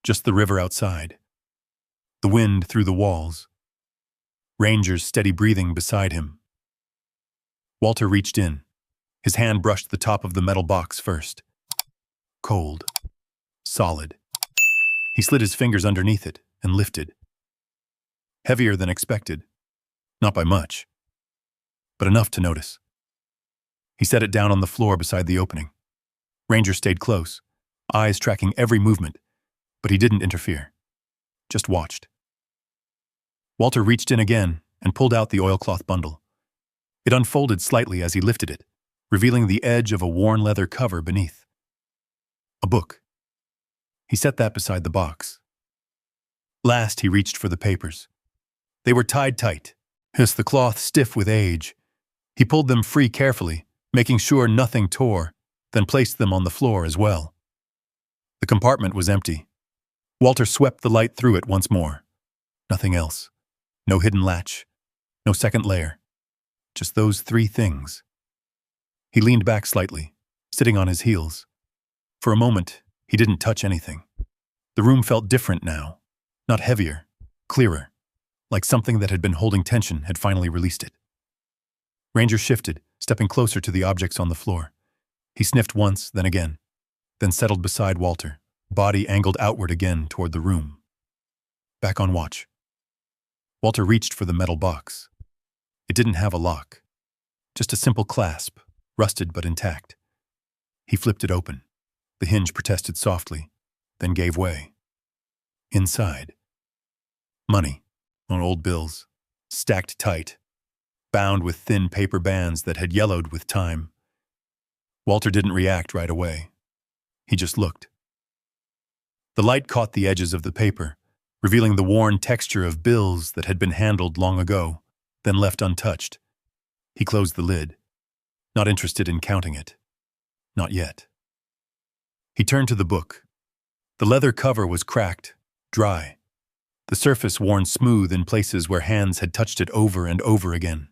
Just the river outside. The wind through the walls. Ranger's steady breathing beside him. Walter reached in. His hand brushed the top of the metal box first. Cold. Solid. He slid his fingers underneath it and lifted. Heavier than expected. Not by much, but enough to notice. He set it down on the floor beside the opening. Ranger stayed close, eyes tracking every movement, but he didn't interfere. Just watched. Walter reached in again and pulled out the oilcloth bundle. It unfolded slightly as he lifted it, revealing the edge of a worn leather cover beneath. A book. He set that beside the box. Last, he reached for the papers. They were tied tight, the cloth stiff with age. He pulled them free carefully, making sure nothing tore, then placed them on the floor as well. The compartment was empty. Walter swept the light through it once more. Nothing else. No hidden latch. No second layer. Just those three things. He leaned back slightly, sitting on his heels. For a moment, he didn't touch anything. The room felt different now. Not heavier, clearer, like something that had been holding tension had finally released it. Ranger shifted, stepping closer to the objects on the floor. He sniffed once, then settled beside Walter, body angled outward again toward the room. Back on watch. Walter reached for the metal box. It didn't have a lock, just a simple clasp, rusted but intact. He flipped it open. The hinge protested softly, then gave way. Inside. Money, on old bills, stacked tight, bound with thin paper bands that had yellowed with time. Walter didn't react right away. He just looked. The light caught the edges of the paper, revealing the worn texture of bills that had been handled long ago, then left untouched. He closed the lid, not interested in counting it. Not yet. He turned to the book. The leather cover was cracked, dry. The surface worn smooth in places where hands had touched it over and over again.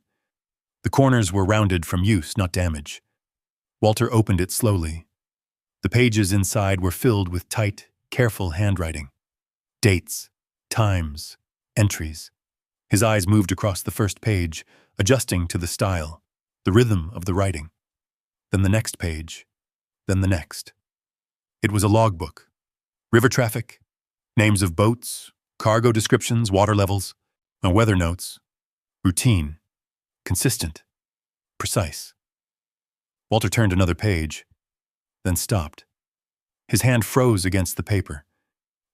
The corners were rounded from use, not damage. Walter opened it slowly. The pages inside were filled with tight, careful handwriting. Dates, times, entries. His eyes moved across the first page, adjusting to the style, the rhythm of the writing. Then the next page, then the next. It was a logbook. River traffic, names of boats, cargo descriptions, water levels, and weather notes. Routine, consistent, precise. Walter turned another page, then stopped. His hand froze against the paper.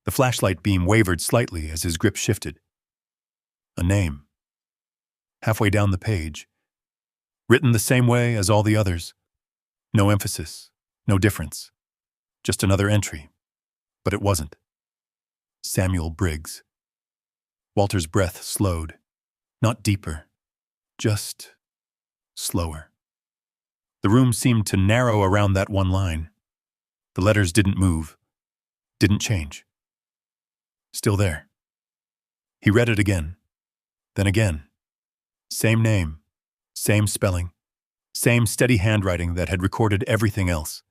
The flashlight beam wavered slightly as his grip shifted. A name. Halfway down the page. Written the same way as all the others. No emphasis, no difference. Just another entry. But it wasn't. Samuel Briggs. Walter's breath slowed. Not deeper. Just slower. The room seemed to narrow around that one line. The letters didn't move. Didn't change. Still there. He read it again. Then again. Same name. Same spelling. Same steady handwriting that had recorded everything else.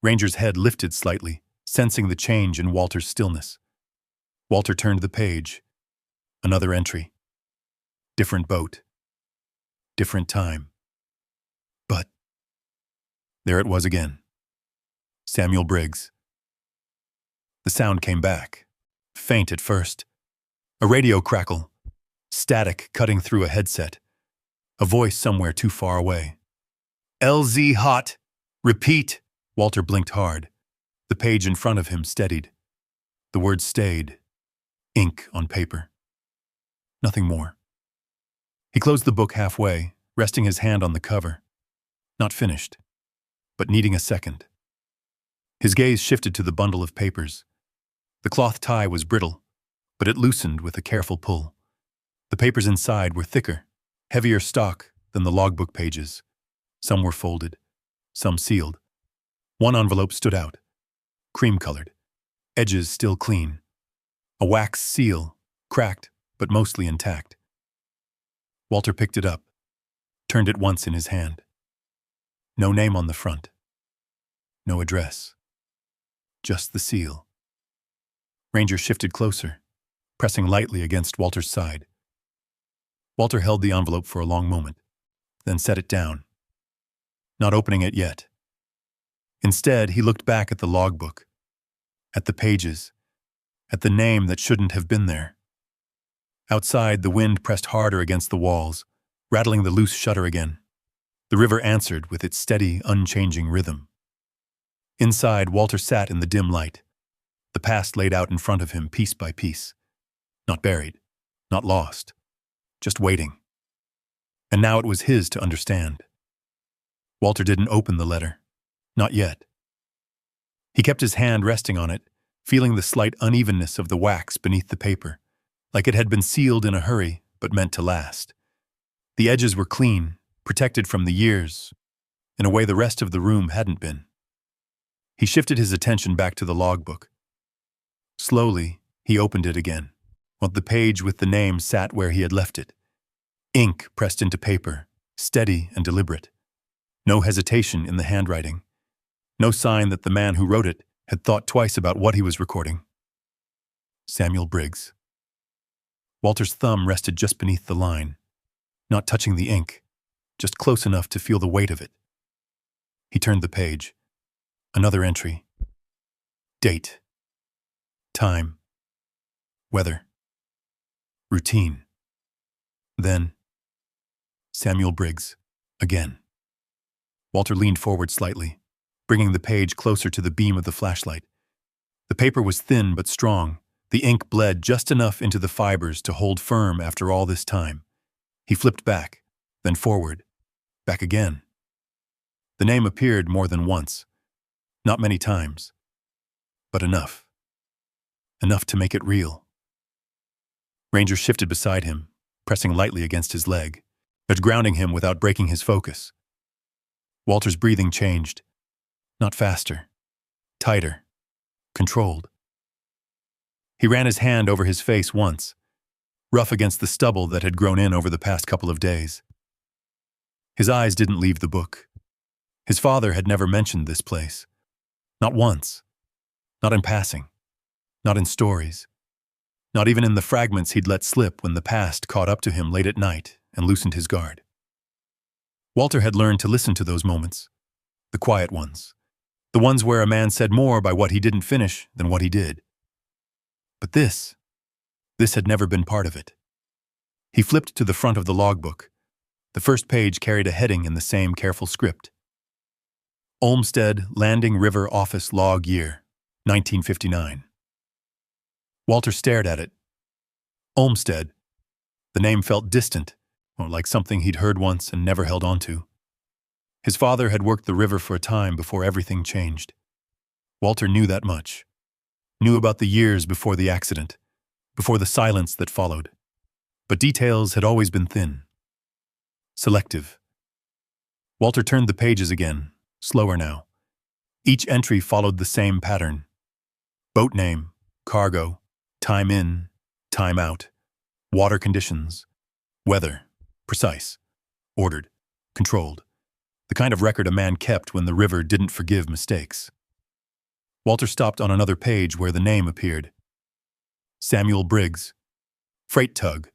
Ranger's head lifted slightly, sensing the change in Walter's stillness. Walter turned the page. Another entry. Different boat. Different time. But there it was again. Samuel Briggs. The sound came back, faint at first. A radio crackle, static cutting through a headset. A voice somewhere too far away. LZ hot. Repeat. Walter blinked hard. The page in front of him steadied. The words stayed. Ink on paper. Nothing more. He closed the book halfway, resting his hand on the cover. Not finished, but needing a second. His gaze shifted to the bundle of papers. The cloth tie was brittle, but it loosened with a careful pull. The papers inside were thicker, heavier stock than the logbook pages. Some were folded, some sealed. One envelope stood out, cream-colored, edges still clean. A wax seal, cracked but mostly intact. Walter picked it up, turned it once in his hand. No name on the front. No address. Just the seal. Ranger shifted closer, pressing lightly against Walter's side. Walter held the envelope for a long moment, then set it down, not opening it yet. Instead, he looked back at the logbook, at the pages, at the name that shouldn't have been there. Outside, the wind pressed harder against the walls, rattling the loose shutter again. The river answered with its steady, unchanging rhythm. Inside, Walter sat in the dim light, the past laid out in front of him piece by piece. Not buried, not lost, just waiting. And now it was his to understand. Walter didn't open the letter. Not yet. He kept his hand resting on it, feeling the slight unevenness of the wax beneath the paper, like it had been sealed in a hurry but meant to last. The edges were clean, protected from the years, in a way the rest of the room hadn't been. He shifted his attention back to the logbook. Slowly, he opened it again, while the page with the name sat where he had left it. Ink pressed into paper, steady and deliberate. No hesitation in the handwriting. No sign that the man who wrote it had thought twice about what he was recording. Samuel Briggs. Walter's thumb rested just beneath the line, not touching the ink, just close enough to feel the weight of it. He turned the page. Another entry. Date. Time. Weather. Routine. Then, Samuel Briggs, again. Walter leaned forward slightly, bringing the page closer to the beam of the flashlight. The paper was thin but strong. The ink bled just enough into the fibers to hold firm after all this time. He flipped back, then forward, back again. The name appeared more than once. Not many times, but enough. Enough to make it real. Ranger shifted beside him, pressing lightly against his leg, but grounding him without breaking his focus. Walter's breathing changed. Not faster, tighter, controlled. He ran his hand over his face once, rough against the stubble that had grown in over the past couple of days. His eyes didn't leave the book. His father had never mentioned this place. Not once. Not in passing. Not in stories. Not even in the fragments he'd let slip when the past caught up to him late at night and loosened his guard. Walter had learned to listen to those moments, the quiet ones, the ones where a man said more by what he didn't finish than what he did. But this had never been part of it. He flipped to the front of the logbook. The first page carried a heading in the same careful script. Olmsted Landing River Office Log Year, 1959. Walter stared at it. Olmsted. The name felt distant, or like something he'd heard once and never held on to. His father had worked the river for a time before everything changed. Walter knew that much. Knew about the years before the accident, before the silence that followed. But details had always been thin. Selective. Walter turned the pages again, slower now. Each entry followed the same pattern. Boat name, cargo, time in, time out, water conditions, weather, precise, ordered, controlled. The kind of record a man kept when the river didn't forgive mistakes. Walter stopped on another page where the name appeared. Samuel Briggs. Freight tug.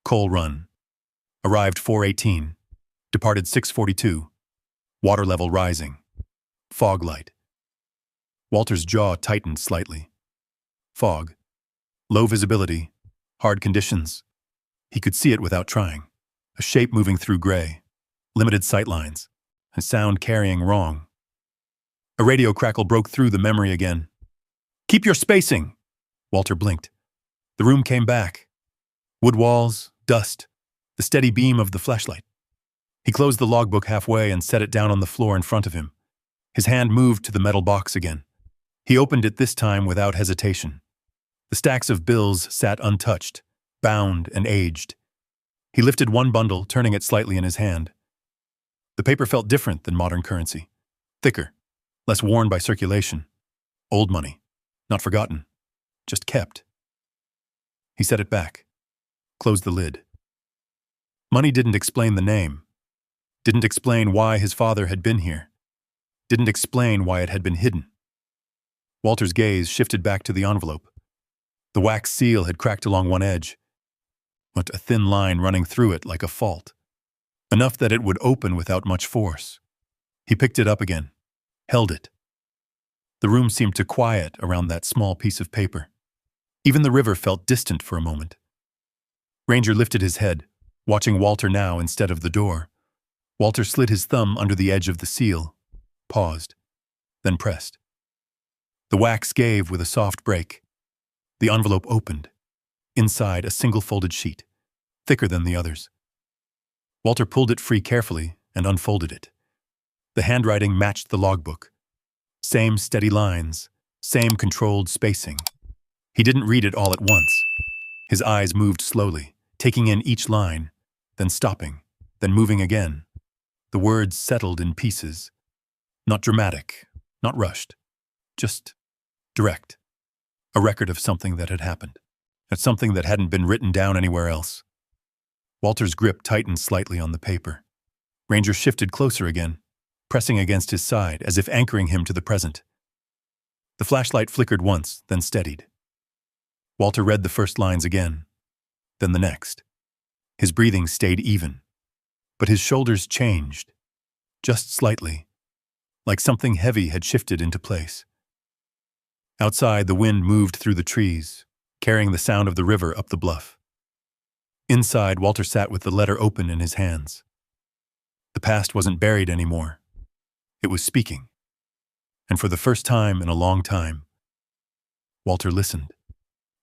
Coal Run. Arrived 4:18. Departed 6:42. Water level rising. Fog light. Walter's jaw tightened slightly. Fog. Low visibility. Hard conditions. He could see it without trying. A shape moving through gray. Limited sight lines. A sound carrying wrong. A radio crackle broke through the memory again. "Keep your spacing!" Walter blinked. The room came back. Wood walls, dust, the steady beam of the flashlight. He closed the logbook halfway and set it down on the floor in front of him. His hand moved to the metal box again. He opened it this time without hesitation. The stacks of bills sat untouched, bound and aged. He lifted one bundle, turning it slightly in his hand. The paper felt different than modern currency. Thicker, less worn by circulation. Old money, not forgotten, just kept. He set it back, closed the lid. Money didn't explain the name, didn't explain why his father had been here, didn't explain why it had been hidden. Walter's gaze shifted back to the envelope. The wax seal had cracked along one edge, but a thin line running through it like a fault, enough that it would open without much force. He picked it up again, held it. The room seemed to quiet around that small piece of paper. Even the river felt distant for a moment. Ranger lifted his head, watching Walter now instead of the door. Walter slid his thumb under the edge of the seal, paused, then pressed. The wax gave with a soft break. The envelope opened. Inside, a single folded sheet, thicker than the others. Walter pulled it free carefully and unfolded it. The handwriting matched the logbook. Same steady lines, same controlled spacing. He didn't read it all at once. His eyes moved slowly, taking in each line, then stopping, then moving again. The words settled in pieces. Not dramatic, not rushed, just direct. A record of something that had happened, of something that hadn't been written down anywhere else. Walter's grip tightened slightly on the paper. Ranger shifted closer again, pressing against his side as if anchoring him to the present. The flashlight flickered once, then steadied. Walter read the first lines again, then the next. His breathing stayed even, but his shoulders changed, just slightly, like something heavy had shifted into place. Outside, the wind moved through the trees, carrying the sound of the river up the bluff. Inside, Walter sat with the letter open in his hands. The past wasn't buried anymore. It was speaking. And for the first time in a long time, Walter listened.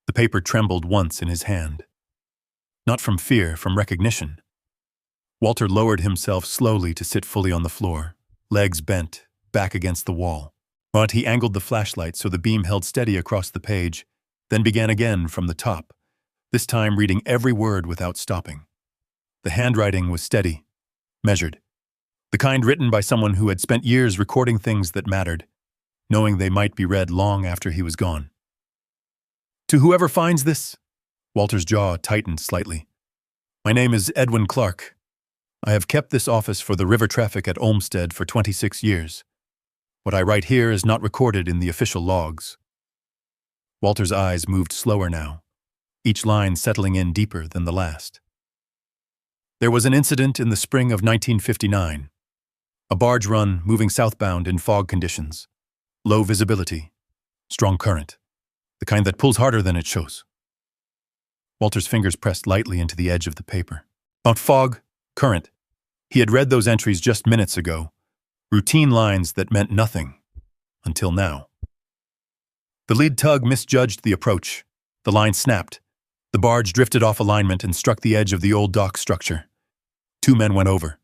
The paper trembled once in his hand. Not from fear, from recognition. Walter lowered himself slowly to sit fully on the floor, legs bent, back against the wall. But he angled the flashlight so the beam held steady across the page, then began again from the top, this time reading every word without stopping. The handwriting was steady, measured, the kind written by someone who had spent years recording things that mattered, knowing they might be read long after he was gone. To whoever finds this, Walter's jaw tightened slightly. My name is Edwin Clark. I have kept this office for the river traffic at Olmsted for 26 years. What I write here is not recorded in the official logs. Walter's eyes moved slower now, each line settling in deeper than the last. There was an incident in the spring of 1959. A barge run moving southbound in fog conditions. Low visibility, strong current, the kind that pulls harder than it shows. Walter's fingers pressed lightly into the edge of the paper. About fog, current. He had read those entries just minutes ago. Routine lines that meant nothing, until now. The lead tug misjudged the approach. The line snapped. The barge drifted off alignment and struck the edge of the old dock structure. 2 men went over.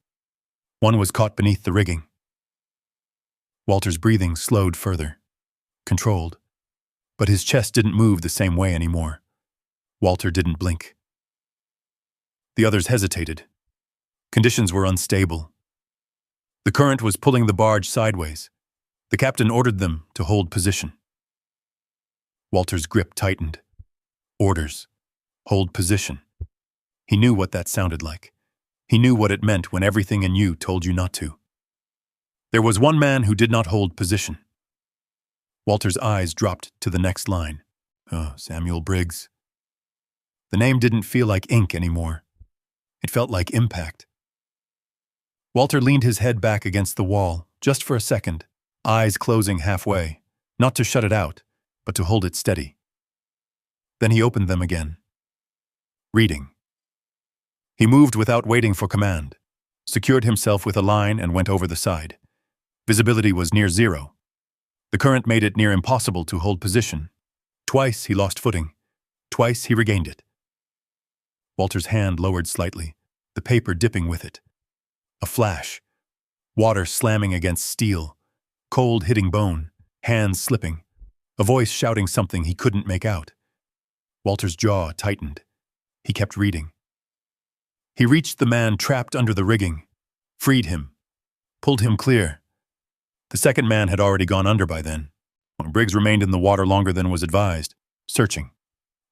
One was caught beneath the rigging. Walter's breathing slowed further, controlled, but his chest didn't move the same way anymore. Walter didn't blink. The others hesitated. Conditions were unstable. The current was pulling the barge sideways. The captain ordered them to hold position. Walter's grip tightened. Orders. Hold position. He knew what that sounded like. He knew what it meant when everything in you told you not to. There was one man who did not hold position. Walter's eyes dropped to the next line. Oh, Samuel Briggs. The name didn't feel like ink anymore. It felt like impact. Walter leaned his head back against the wall, just for a second, eyes closing halfway, not to shut it out, but to hold it steady. Then he opened them again. Reading. He moved without waiting for command, secured himself with a line and went over the side. Visibility was near zero. The current made it near impossible to hold position. Twice he lost footing. Twice he regained it. Walter's hand lowered slightly, the paper dipping with it. A flash. Water slamming against steel. Cold hitting bone. Hands slipping. A voice shouting something he couldn't make out. Walter's jaw tightened. He kept reading. He reached the man trapped under the rigging, freed him, pulled him clear. The second man had already gone under by then. Briggs remained in the water longer than was advised, searching.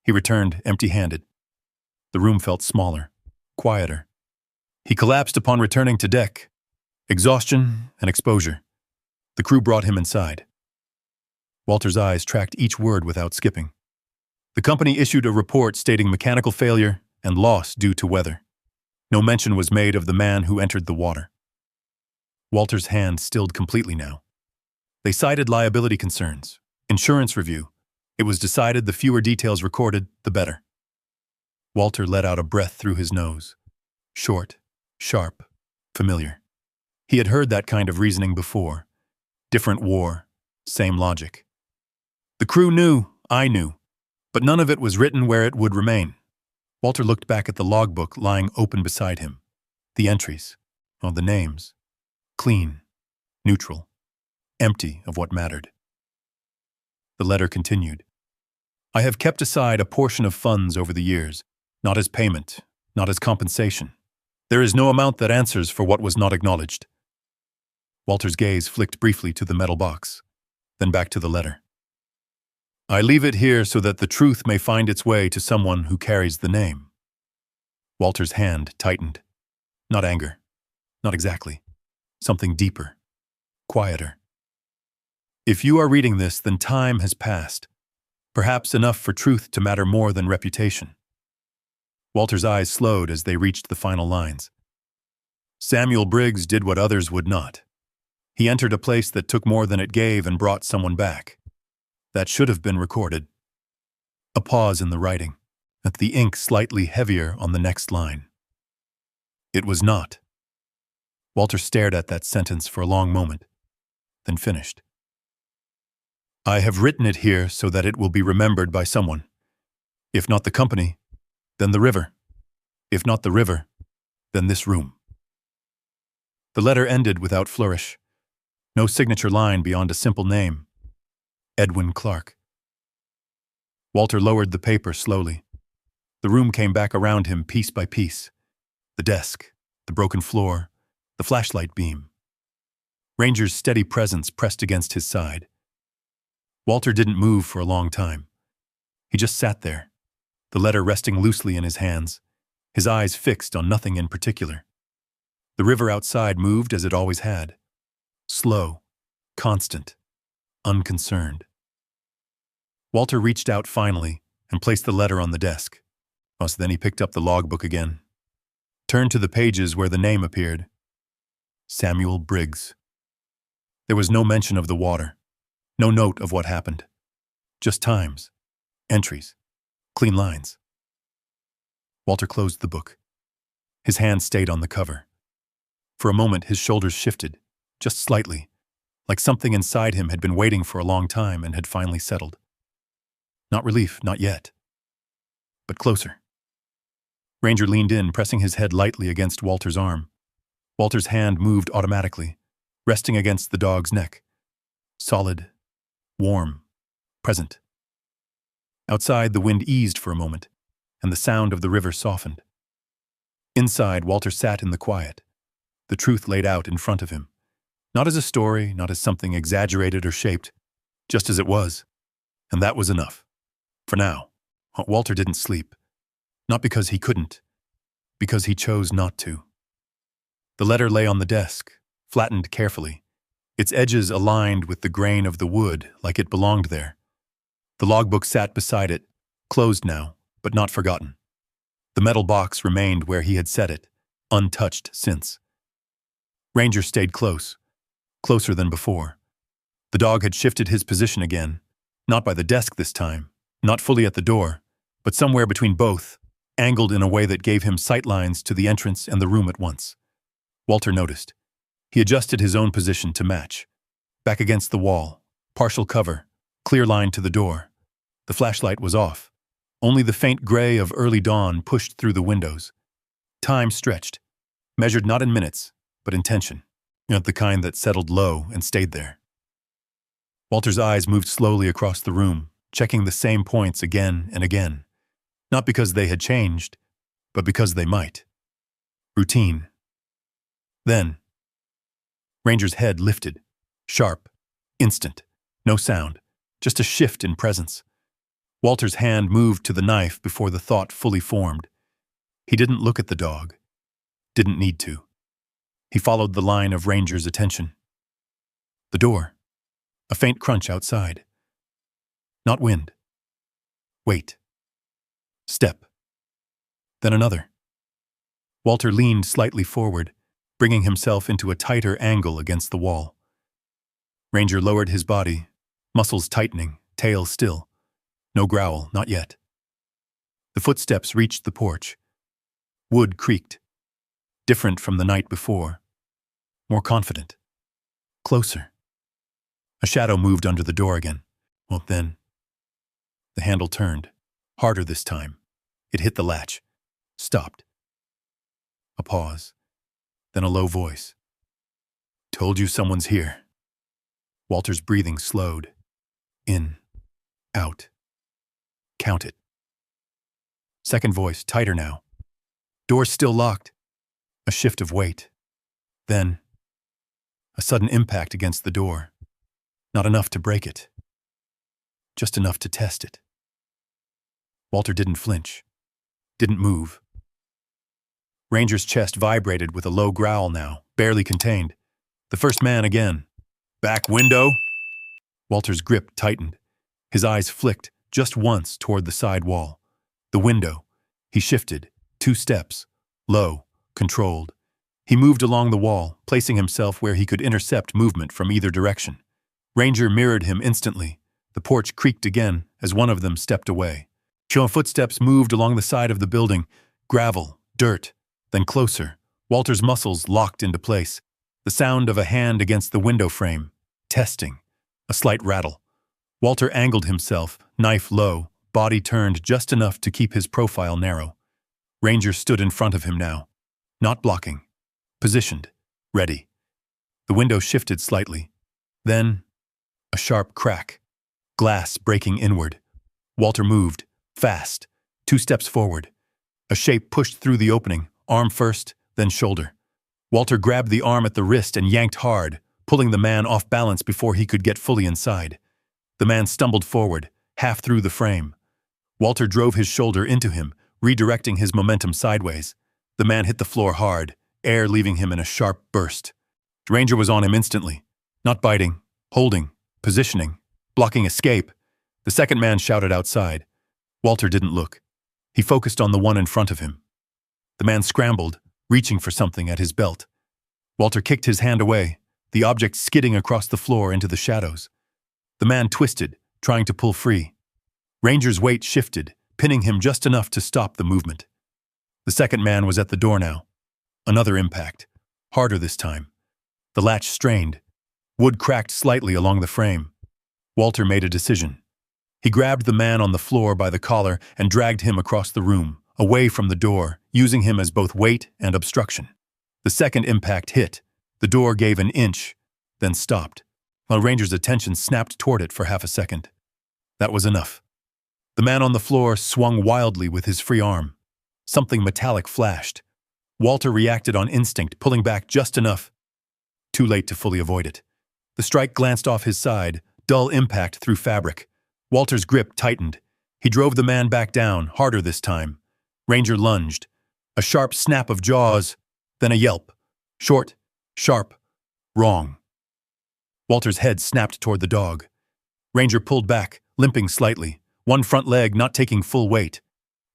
He returned empty-handed. The room felt smaller, quieter. He collapsed upon returning to deck. Exhaustion and exposure. The crew brought him inside. Walter's eyes tracked each word without skipping. The company issued a report stating mechanical failure and loss due to weather. No mention was made of the man who entered the water. Walter's hand stilled completely now. They cited liability concerns, insurance review. It was decided the fewer details recorded, the better. Walter let out a breath through his nose. Short, sharp, familiar. He had heard that kind of reasoning before. Different war, same logic. The crew knew, I knew, but none of it was written where it would remain. Walter looked back at the logbook lying open beside him. The entries, the names. Clean, neutral, empty of what mattered. The letter continued. I have kept aside a portion of funds over the years, not as payment, not as compensation. There is no amount that answers for what was not acknowledged. Walter's gaze flicked briefly to the metal box, then back to the letter. I leave it here so that the truth may find its way to someone who carries the name. Walter's hand tightened. Not anger. Not exactly. Something deeper. Quieter. If you are reading this, then time has passed. Perhaps enough for truth to matter more than reputation. Walter's eyes slowed as they reached the final lines. Samuel Briggs did what others would not. He entered a place that took more than it gave and brought someone back. That should have been recorded. A pause in the writing, at the ink slightly heavier on the next line. It was not. Walter stared at that sentence for a long moment, then finished. I have written it here so that it will be remembered by someone. If not the company, then the river. If not the river, then this room. The letter ended without flourish. No signature line beyond a simple name. Edwin Clark. Walter lowered the paper slowly. The room came back around him piece by piece. The desk, the broken floor, the flashlight beam. Ranger's steady presence pressed against his side. Walter didn't move for a long time. He just sat there, the letter resting loosely in his hands, his eyes fixed on nothing in particular. The river outside moved as it always had. Slow, constant, unconcerned. Walter reached out finally and placed the letter on the desk. Then he picked up the logbook again. Turned to the pages where the name appeared. Samuel Briggs. There was no mention of the water, no note of what happened. Just times, entries, clean lines. Walter closed the book. His hand stayed on the cover. For a moment, his shoulders shifted, just slightly, like something inside him had been waiting for a long time and had finally settled. Not relief, not yet. But closer. Ranger leaned in, pressing his head lightly against Walter's arm. Walter's hand moved automatically, resting against the dog's neck. Solid, warm, present. Outside, the wind eased for a moment, and the sound of the river softened. Inside, Walter sat in the quiet, the truth laid out in front of him. Not as a story, not as something exaggerated or shaped, just as it was. And that was enough. For now, Walter didn't sleep. Not because he couldn't, because he chose not to. The letter lay on the desk, flattened carefully, its edges aligned with the grain of the wood like it belonged there. The logbook sat beside it, closed now, but not forgotten. The metal box remained where he had set it, untouched since. Ranger stayed close, closer than before. The dog had shifted his position again, not by the desk this time, not fully at the door, but somewhere between both, angled in a way that gave him sightlines to the entrance and the room at once. Walter noticed. He adjusted his own position to match. Back against the wall, partial cover, clear line to the door. The flashlight was off. Only the faint gray of early dawn pushed through the windows. Time stretched, measured not in minutes, but in tension, the kind that settled low and stayed there. Walter's eyes moved slowly across the room, checking the same points again and again. Not because they had changed, but because they might. Routine. Then, Ranger's head lifted, sharp, instant, no sound, just a shift in presence. Walter's hand moved to the knife before the thought fully formed. He didn't look at the dog. Didn't need to. He followed the line of Ranger's attention. The door. A faint crunch outside. Not wind. Wait. Step. Then another. Walter leaned slightly forward, bringing himself into a tighter angle against the wall. Ranger lowered his body, muscles tightening, tail still. No growl, not yet. The footsteps reached the porch. Wood creaked. Different from the night before. More confident. Closer. A shadow moved under the door again. Then, the handle turned, harder this time. It hit the latch. Stopped. A pause. Then a low voice. Told you someone's here. Walter's breathing slowed. In. Out. Count it. Second voice, tighter now. Door's still locked. A shift of weight. Then, a sudden impact against the door. Not enough to break it. Just enough to test it. Walter didn't flinch. Didn't move. Ranger's chest vibrated with a low growl now, barely contained. The first man again. Back window? Walter's grip tightened. His eyes flicked just once toward the side wall. The window. He shifted. 2 steps. Low. Controlled. He moved along the wall, placing himself where he could intercept movement from either direction. Ranger mirrored him instantly. The porch creaked again as one of them stepped away. Footsteps moved along the side of the building. Gravel. Dirt. Then closer. Walter's muscles locked into place. The sound of a hand against the window frame. Testing. A slight rattle. Walter angled himself, knife low, body turned just enough to keep his profile narrow. Ranger stood in front of him now. Not blocking. Positioned. Ready. The window shifted slightly. Then, a sharp crack. Glass breaking inward. Walter moved. Fast. 2 steps forward. A shape pushed through the opening, arm first, then shoulder. Walter grabbed the arm at the wrist and yanked hard, pulling the man off balance before he could get fully inside. The man stumbled forward, half through the frame. Walter drove his shoulder into him, redirecting his momentum sideways. The man hit the floor hard, air leaving him in a sharp burst. Ranger was on him instantly. Not biting, holding, positioning, blocking escape. The second man shouted outside. Walter didn't look. He focused on the one in front of him. The man scrambled, reaching for something at his belt. Walter kicked his hand away, the object skidding across the floor into the shadows. The man twisted, trying to pull free. Ranger's weight shifted, pinning him just enough to stop the movement. The second man was at the door now. Another impact, harder this time. The latch strained. Wood cracked slightly along the frame. Walter made a decision. He grabbed the man on the floor by the collar and dragged him across the room, away from the door, using him as both weight and obstruction. The second impact hit. The door gave an inch, then stopped, while Ranger's attention snapped toward it for half a second. That was enough. The man on the floor swung wildly with his free arm. Something metallic flashed. Walter reacted on instinct, pulling back just enough. Too late to fully avoid it. The strike glanced off his side, dull impact through fabric. Walter's grip tightened. He drove the man back down, harder this time. Ranger lunged. A sharp snap of jaws, then a yelp. Short, sharp, wrong. Walter's head snapped toward the dog. Ranger pulled back, limping slightly, one front leg not taking full weight.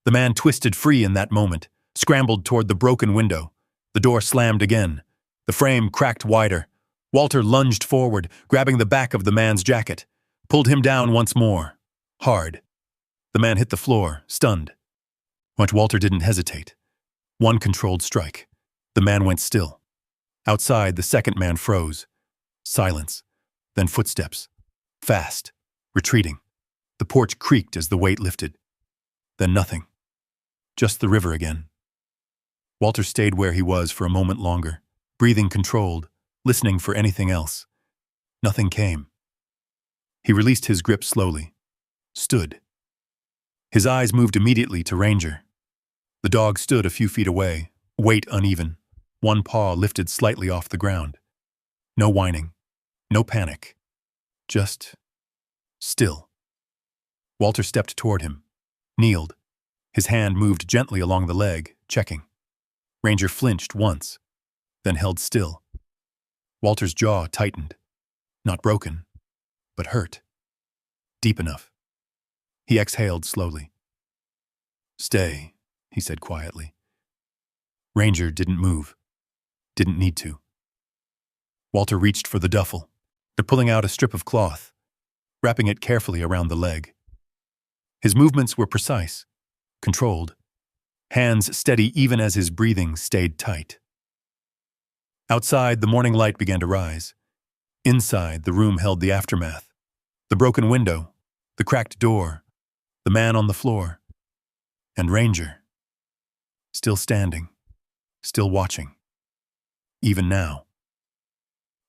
The man twisted free in that moment, scrambled toward the broken window. The door slammed again. The frame cracked wider. Walter lunged forward, grabbing the back of the man's jacket, pulled him down once more. Hard. The man hit the floor, stunned. But Walter didn't hesitate. One controlled strike. The man went still. Outside, the second man froze. Silence. Then footsteps. Fast. Retreating. The porch creaked as the weight lifted. Then nothing. Just the river again. Walter stayed where he was for a moment longer, breathing controlled, listening for anything else. Nothing came. He released his grip slowly. Stood. His eyes moved immediately to Ranger. The dog stood a few feet away, weight uneven, one paw lifted slightly off the ground. No whining. No panic. Just still. Walter stepped toward him, kneeled. His hand moved gently along the leg, checking. Ranger flinched once, then held still. Walter's jaw tightened. Not broken, but hurt. Deep enough. He exhaled slowly. Stay, he said quietly. Ranger didn't move. Didn't need to. Walter reached for the duffel, pulling out a strip of cloth, wrapping it carefully around the leg. His movements were precise, controlled, hands steady even as his breathing stayed tight. Outside, the morning light began to rise. Inside, the room held the aftermath. The broken window, the cracked door, the man on the floor, and Ranger. Still standing, still watching. Even now.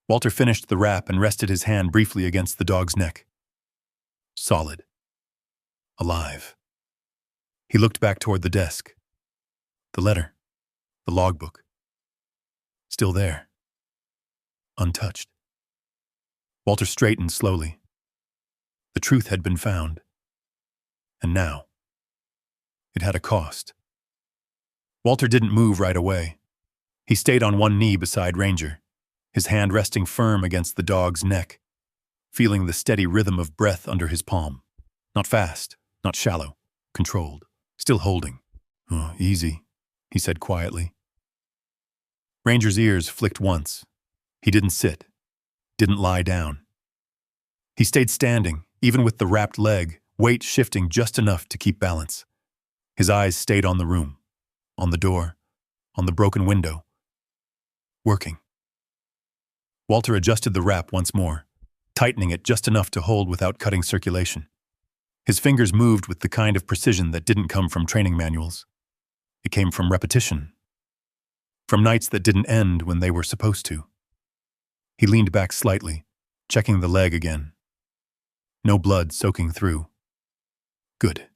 Walter finished the wrap and rested his hand briefly against the dog's neck. Solid. Alive. He looked back toward the desk. The letter. The logbook. Still there. Untouched. Walter straightened slowly. The truth had been found. And now, it had a cost. Walter didn't move right away. He stayed on one knee beside Ranger, his hand resting firm against the dog's neck, feeling the steady rhythm of breath under his palm. Not fast, not shallow, controlled, still holding. "Oh, easy," he said quietly. Ranger's ears flicked once. He didn't sit, didn't lie down. He stayed standing, even with the wrapped leg, weight shifting just enough to keep balance. His eyes stayed on the room, on the door, on the broken window. Working. Walter adjusted the wrap once more, tightening it just enough to hold without cutting circulation. His fingers moved with the kind of precision that didn't come from training manuals. It came from repetition. From nights that didn't end when they were supposed to. He leaned back slightly, checking the leg again. No blood soaking through. Good.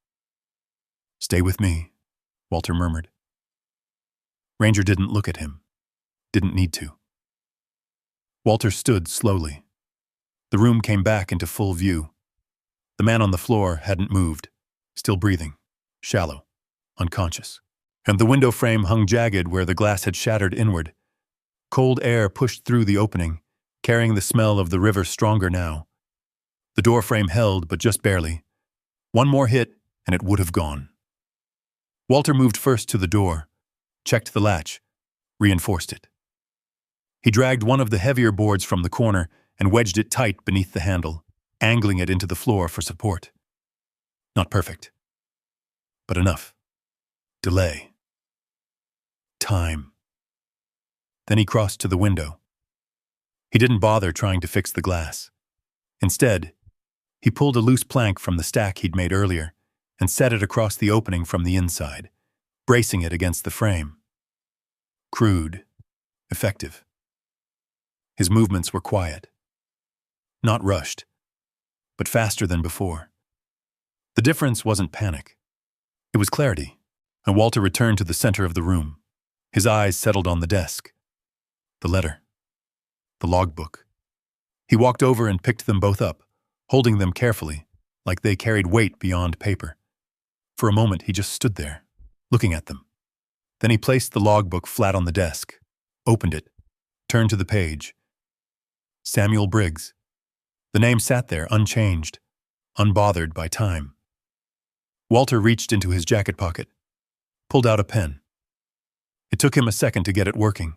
"Stay with me," Walter murmured. Ranger didn't look at him. Didn't need to. Walter stood slowly. The room came back into full view. The man on the floor hadn't moved, still breathing, shallow, unconscious. And the window frame hung jagged where the glass had shattered inward. Cold air pushed through the opening, carrying the smell of the river stronger now. The door frame held, but just barely. One more hit, and it would have gone. Walter moved first to the door, checked the latch, reinforced it. He dragged one of the heavier boards from the corner and wedged it tight beneath the handle, angling it into the floor for support. Not perfect, but enough. Delay. Time. Then he crossed to the window. He didn't bother trying to fix the glass. Instead, he pulled a loose plank from the stack he'd made earlier and set it across the opening from the inside, bracing it against the frame. Crude. Effective. His movements were quiet. Not rushed, but faster than before. The difference wasn't panic. It was clarity, and Walter returned to the center of the room. His eyes settled on the desk. The letter. The logbook. He walked over and picked them both up, holding them carefully, like they carried weight beyond paper. For a moment, he just stood there, looking at them. Then he placed the logbook flat on the desk, opened it, turned to the page. Samuel Briggs. The name sat there unchanged, unbothered by time. Walter reached into his jacket pocket, pulled out a pen. It took him a second to get it working,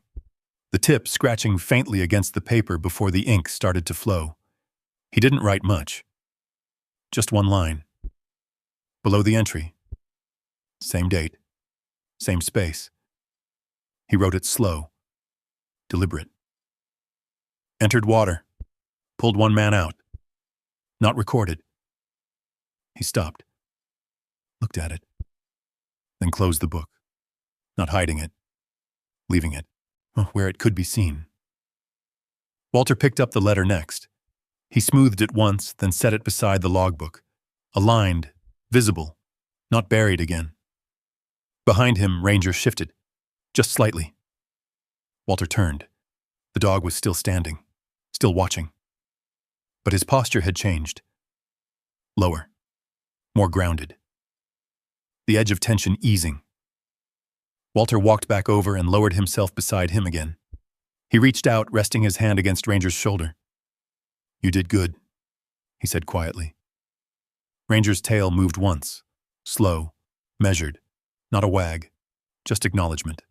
the tip scratching faintly against the paper before the ink started to flow. He didn't write much. Just one line. Below the entry. Same date. Same space. He wrote it slow, deliberate. Entered water. Pulled one man out. Not recorded. He stopped. Looked at it. Then closed the book. Not hiding it. Leaving it. Where it could be seen. Walter picked up the letter next. He smoothed it once, then set it beside the logbook. Aligned. Visible. Not buried again. Behind him, Ranger shifted. Just slightly. Walter turned. The dog was still standing. Still watching. But his posture had changed. Lower. More grounded. The edge of tension easing. Walter walked back over and lowered himself beside him again. He reached out, resting his hand against Ranger's shoulder. "You did good," he said quietly. Ranger's tail moved once. Slow. Measured. Not a wag. Just acknowledgement.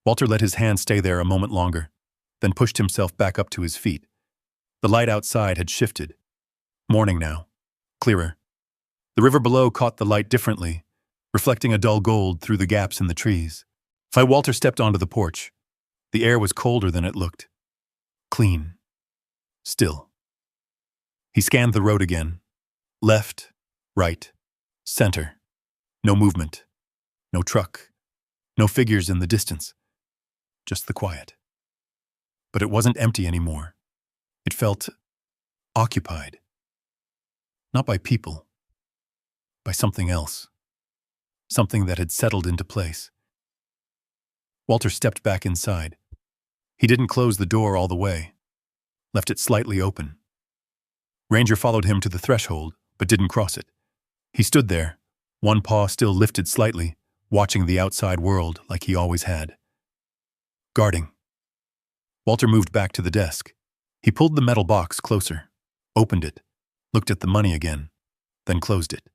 Walter let his hand stay there a moment longer, then pushed himself back up to his feet. The light outside had shifted. Morning now. Clearer. The river below caught the light differently, reflecting a dull gold through the gaps in the trees. Walter stepped onto the porch. The air was colder than it looked. Clean. Still. He scanned the road again. Left, right, center. No movement. No truck. No figures in the distance. Just the quiet. But it wasn't empty anymore. It felt occupied. Not by people, by something else. Something that had settled into place. Walter stepped back inside. He didn't close the door all the way, left it slightly open. Ranger followed him to the threshold, but didn't cross it. He stood there, one paw still lifted slightly, watching the outside world like he always had. Guarding. Walter moved back to the desk. He pulled the metal box closer, opened it, looked at the money again, then closed it.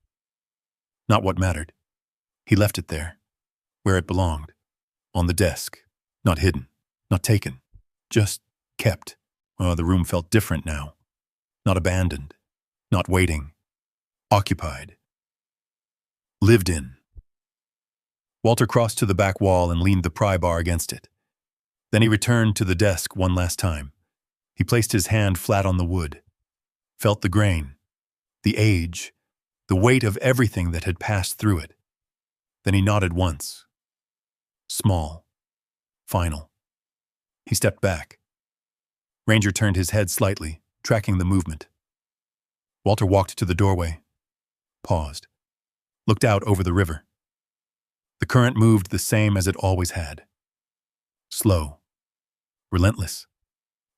Not what mattered. He left it there, where it belonged, on the desk, not hidden, not taken, just kept. Oh, the room felt different now. Not abandoned, not waiting, occupied. Lived in. Walter crossed to the back wall and leaned the pry bar against it. Then he returned to the desk one last time. He placed his hand flat on the wood, felt the grain, the age, the weight of everything that had passed through it. Then he nodded once. Small. Final. He stepped back. Ranger turned his head slightly, tracking the movement. Walter walked to the doorway, paused, looked out over the river. The current moved the same as it always had. Slow, relentless,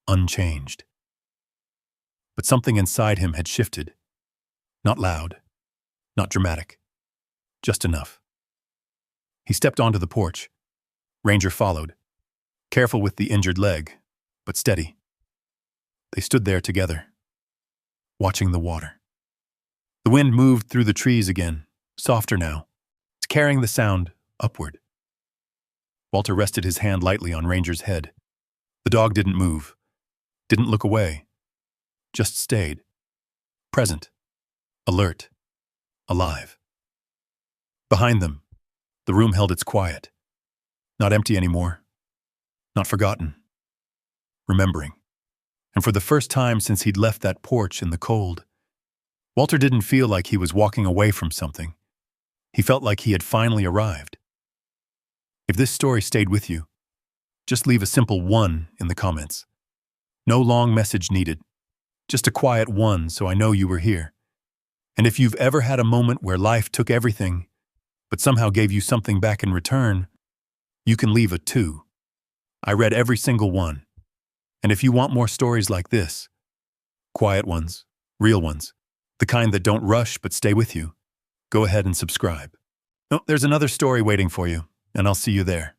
unchanged. But something inside him had shifted. Not loud, not dramatic, just enough. He stepped onto the porch. Ranger followed, careful with the injured leg, but steady. They stood there together, watching the water. The wind moved through the trees again, softer now, carrying the sound upward. Walter rested his hand lightly on Ranger's head. The dog didn't move, didn't look away, just stayed, present, alert, alive. Behind them, the room held its quiet. Not empty anymore, not forgotten, remembering. And for the first time since he'd left that porch in the cold, Walter didn't feel like he was walking away from something. He felt like he had finally arrived. If this story stayed with you, just leave a simple 1 in the comments. No long message needed, just a quiet 1 so I know you were here. And if you've ever had a moment where life took everything, but somehow gave you something back in return, you can leave a 2. I read every single one. And if you want more stories like this, quiet ones, real ones, the kind that don't rush but stay with you, go ahead and subscribe. Oh, there's another story waiting for you, and I'll see you there.